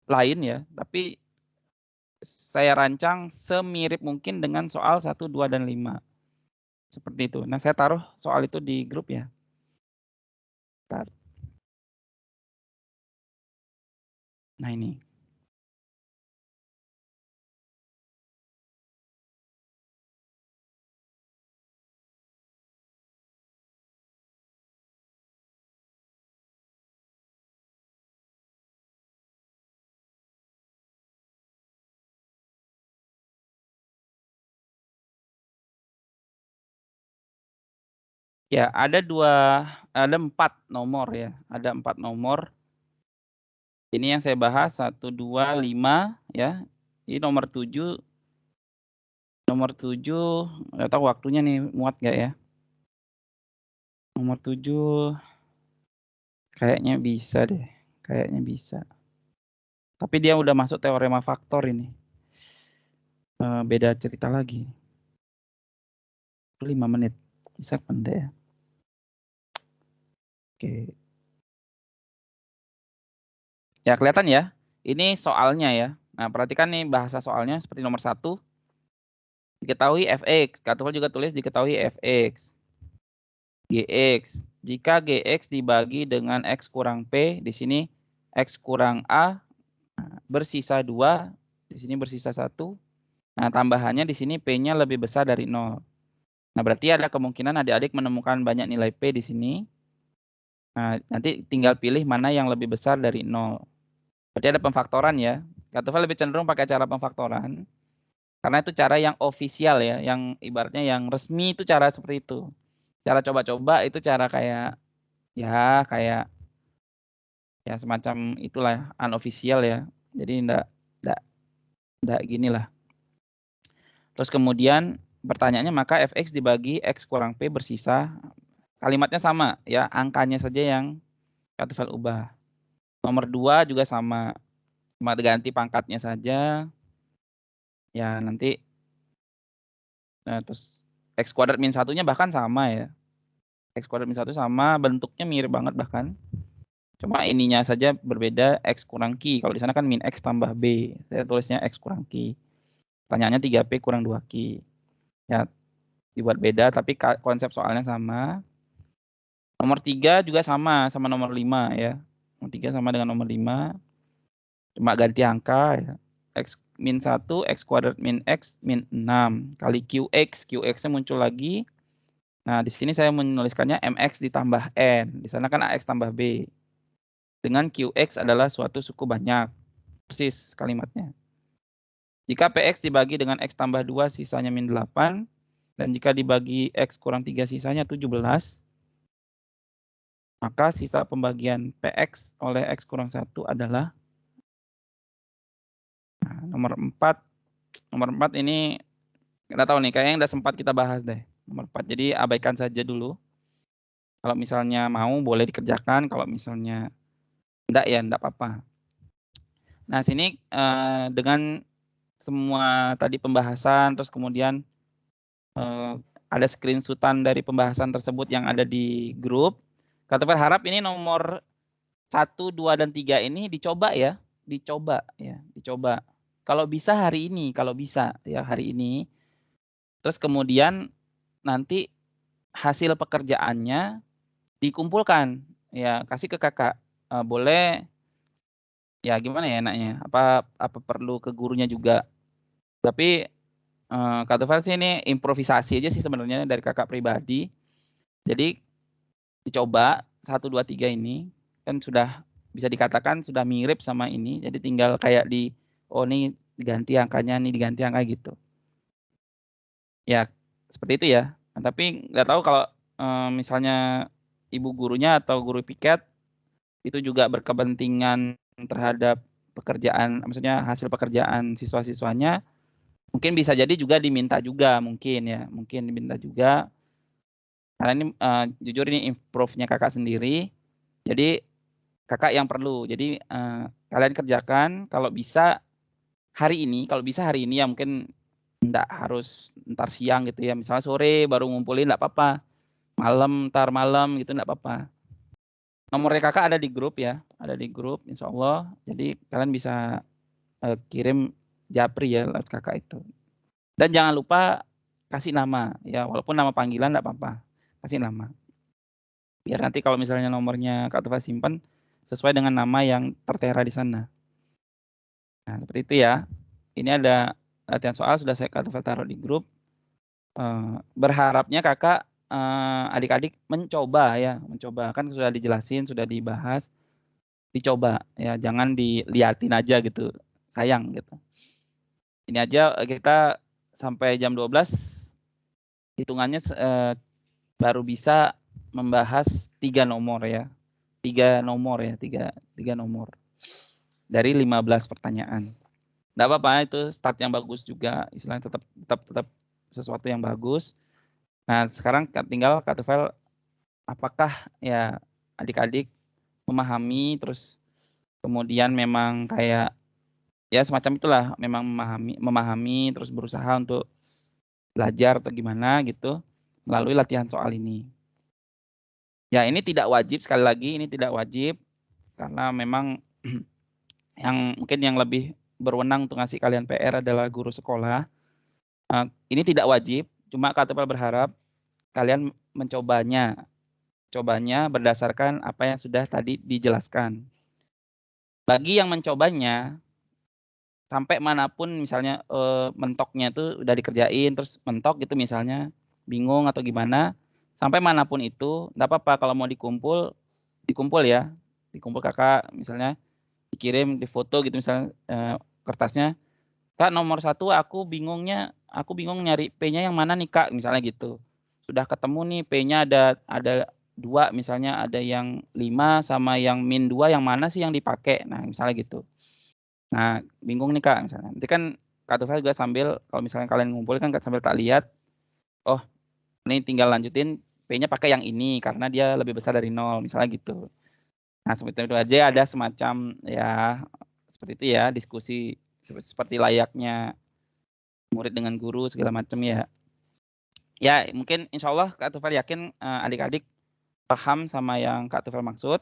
lain ya, tapi saya rancang semirip mungkin dengan soal 1, 2, dan 5. Seperti itu. Nah, saya taruh soal itu di grup ya. Bentar. Nah, ini. Ya, ada 4 nomor ya. Ada 4 nomor. Ini yang saya bahas 1, 2, 5 ya. Ini nomor 7. Nomor 7 nggak tahu waktunya nih muat nggak ya. Nomor 7 kayaknya bisa deh. Kayaknya bisa. Tapi dia udah masuk teorema faktor ini. Beda cerita lagi. 5 menit. Bisa pendek ya. Oke. Ya, kelihatan ya. Ini soalnya ya. Nah, perhatikan nih bahasa soalnya seperti nomor 1. Diketahui fx. Kak Tufel juga tulis diketahui fx. Gx. Jika Gx dibagi dengan X kurang P, di sini X kurang A bersisa 2, di sini bersisa 1. Nah, tambahannya di sini P-nya lebih besar dari 0. Nah, berarti ada kemungkinan adik-adik menemukan banyak nilai P di sini. Nah, nanti tinggal pilih mana yang lebih besar dari 0. Berarti ada pemfaktoran ya. Kak Tufel lebih cenderung pakai cara pemfaktoran. Karena itu cara yang ofisial ya, yang ibaratnya yang resmi itu cara seperti itu. Cara coba-coba itu cara kayak ya semacam itulah unofficial ya. Jadi enggak gini lah. Terus kemudian pertanyaannya maka fx dibagi x kurang p bersisa, kalimatnya sama ya, angkanya saja yang Kak Tufel ubah. Nomor 2 juga sama, cuma ganti pangkatnya saja. Ya nanti terus x kuadrat min 1-nya bahkan sama ya. X kuadrat min 1 sama, bentuknya mirip banget bahkan. Cuma ininya saja berbeda, X kurang Q. Kalau di sana kan min X tambah B. Saya tulisnya X kurang Q. Pertanyaannya 3P kurang 2Q. Ya, dibuat beda, tapi konsep soalnya sama. Nomor 3 juga sama nomor 5 ya. Nomor 3 sama dengan nomor 5. Cuma ganti angka ya. X min 1, X kuadrat min X min 6. Kali QX. QX-nya muncul lagi. Nah, di sini saya menuliskannya MX ditambah N. Di sana kan AX tambah B. Dengan QX adalah suatu suku banyak. Persis kalimatnya. Jika PX dibagi dengan X tambah 2, sisanya min 8. Dan jika dibagi X kurang 3, sisanya 17. Maka sisa pembagian PX oleh X kurang 1 adalah nomor 4. Nomor 4 ini nggak tahu nih, kayaknya udah sempat kita bahas deh. Nomor 4. Jadi abaikan saja dulu. Kalau misalnya mau boleh dikerjakan, kalau misalnya enggak ya enggak apa-apa. Nah, sini dengan semua tadi pembahasan, terus kemudian ada screenshotan dari pembahasan tersebut yang ada di grup. Kata berharap ini nomor 1, 2, dan 3 ini dicoba ya. Dicoba. Kalau bisa hari ini, hari ini. Terus kemudian nanti hasil pekerjaannya dikumpulkan. Ya, kasih ke kakak. Boleh, ya gimana ya enaknya. Apa perlu ke gurunya juga. Tapi Kak Tufel sih ini improvisasi aja sih sebenarnya dari kakak pribadi. Jadi dicoba 1, 2, 3 ini kan sudah bisa dikatakan sudah mirip sama ini. Jadi tinggal kayak ini diganti angkanya, nih diganti angka gitu. Ya seperti itu ya. Nah, tapi nggak tahu kalau misalnya ibu gurunya atau guru piket itu juga berkepentingan terhadap pekerjaan, maksudnya hasil pekerjaan siswa-siswanya, mungkin bisa jadi juga diminta juga mungkin diminta juga. Karena ini jujur ini improve-nya kakak sendiri. Jadi kakak yang perlu. Jadi kalian kerjakan kalau bisa hari ini ya mungkin enggak harus ntar siang gitu ya. Misalnya sore baru ngumpulin enggak apa-apa. Ntar malam gitu enggak apa-apa. Nomornya kakak ada di grup ya, insya Allah. Jadi kalian bisa kirim japri ya lewat kakak itu. Dan jangan lupa kasih nama ya, walaupun nama panggilan enggak apa-apa. Kasih nama. Biar nanti kalau misalnya nomornya Kak Tufa simpan sesuai dengan nama yang tertera di sana. Nah, seperti itu ya. Ini ada latihan soal sudah saya Kak Tufa taruh di grup. Berharapnya kakak adik-adik mencoba kan sudah dijelasin, sudah dibahas, dicoba ya, jangan diliatin aja gitu, sayang gitu. Ini aja kita sampai jam 12 hitungannya baru bisa membahas 3 nomor ya. 3 nomor dari 15 pertanyaan. Enggak apa-apa, itu start yang bagus juga, istilahnya tetap sesuatu yang bagus. Nah, sekarang tinggal Kak Tufel apakah ya adik-adik memahami, terus kemudian memang kayak ya semacam itulah, memang memahami terus berusaha untuk belajar atau gimana gitu melalui latihan soal ini. Ya, ini tidak wajib, sekali lagi ini tidak wajib karena memang mungkin yang lebih berwenang untuk ngasih kalian PR adalah guru sekolah. Ini tidak wajib, cuma Kak Tufel berharap kalian mencobanya berdasarkan apa yang sudah tadi dijelaskan. Bagi yang mencobanya, sampai manapun misalnya mentoknya itu udah dikerjain, terus mentok gitu misalnya, bingung atau gimana, sampai manapun itu, enggak apa-apa kalau mau dikumpul ya. Dikumpul kakak, misalnya dikirim, difoto gitu misalnya kertasnya. Kak, nomor 1 aku bingung nyari P-nya yang mana nih Kak, misalnya gitu. Sudah ketemu nih P-nya ada 2 misalnya, ada yang 5 sama yang min 2 yang mana sih yang dipakai. Nah, misalnya gitu. Nah, bingung nih Kak misalnya. Nanti kan Kak Tufel juga sambil kalau misalnya kalian ngumpul kan sambil tak lihat, oh ini tinggal lanjutin P-nya pakai yang ini karena dia lebih besar dari 0 misalnya gitu. Nah, seperti itu aja, ada semacam ya seperti itu ya, diskusi seperti layaknya murid dengan guru segala macam ya. Ya, mungkin insya Allah Kak Tufel yakin adik-adik paham sama yang Kak Tufel maksud.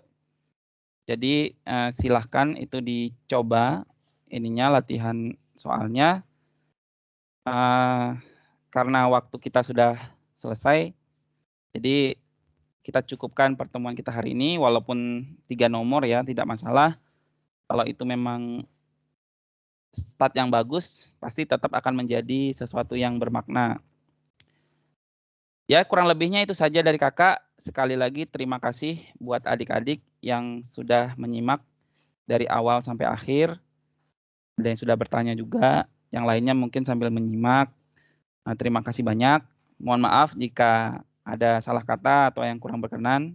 Jadi silahkan itu dicoba ininya latihan soalnya. Karena waktu kita sudah selesai, jadi kita cukupkan pertemuan kita hari ini, walaupun 3 nomor ya tidak masalah. Kalau itu memang start yang bagus, pasti tetap akan menjadi sesuatu yang bermakna. Ya, kurang lebihnya itu saja dari kakak. Sekali lagi terima kasih buat adik-adik yang sudah menyimak dari awal sampai akhir. Ada yang sudah bertanya juga, yang lainnya mungkin sambil menyimak. Nah, terima kasih banyak. Mohon maaf jika ada salah kata atau yang kurang berkenan.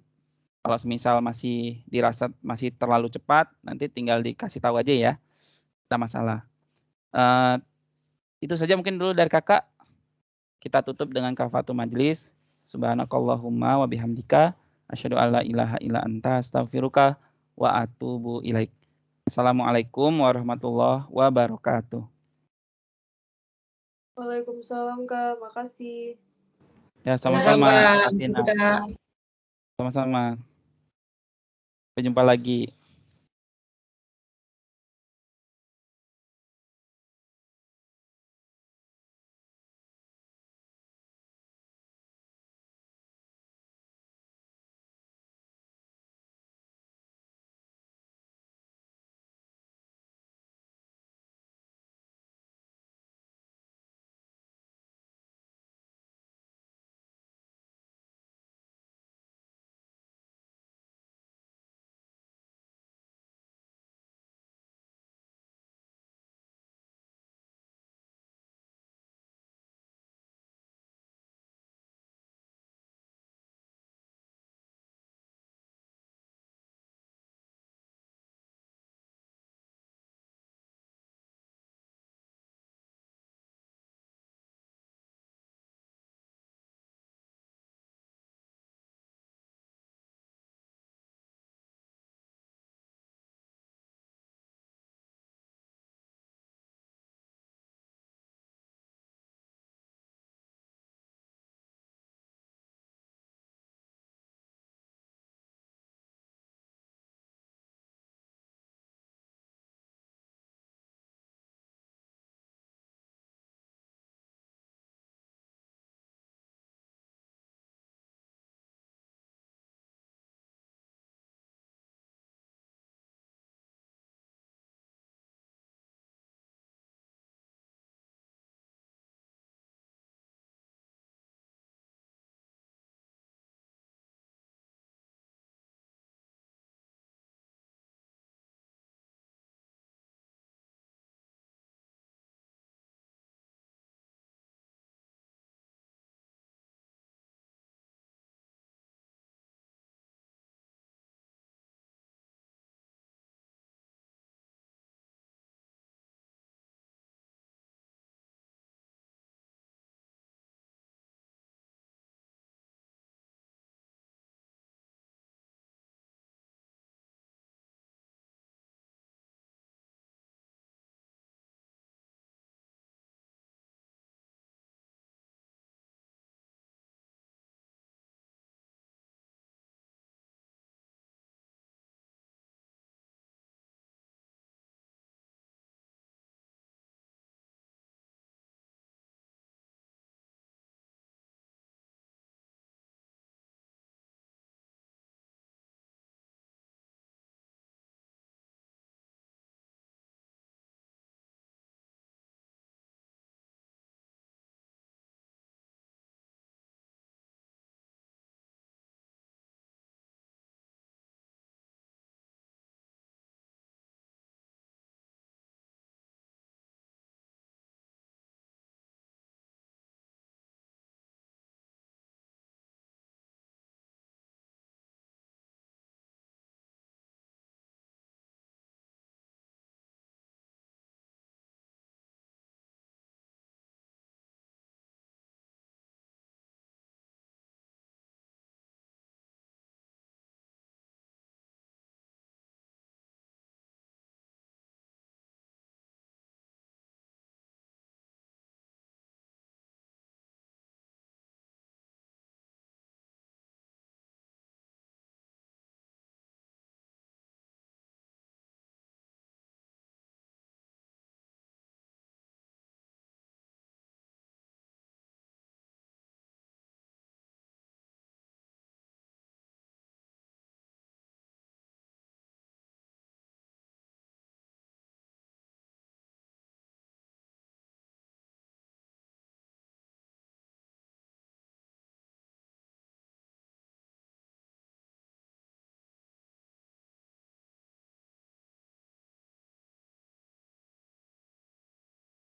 Kalau semisal masih dirasa masih terlalu cepat, nanti tinggal dikasih tahu aja ya. Tidak masalah. Itu saja mungkin dulu dari kakak. Kita tutup dengan kafatul majlis. Subhanakallahumma wa bihamdika asyhadu alla ilaha illa anta astaghfiruka wa atubu ilaik. Assalamualaikum warahmatullahi wabarakatuh. Waalaikumsalam Kak, makasih. Ya, sama-sama. Sama-sama. Sama-sama. Sampai jumpa lagi.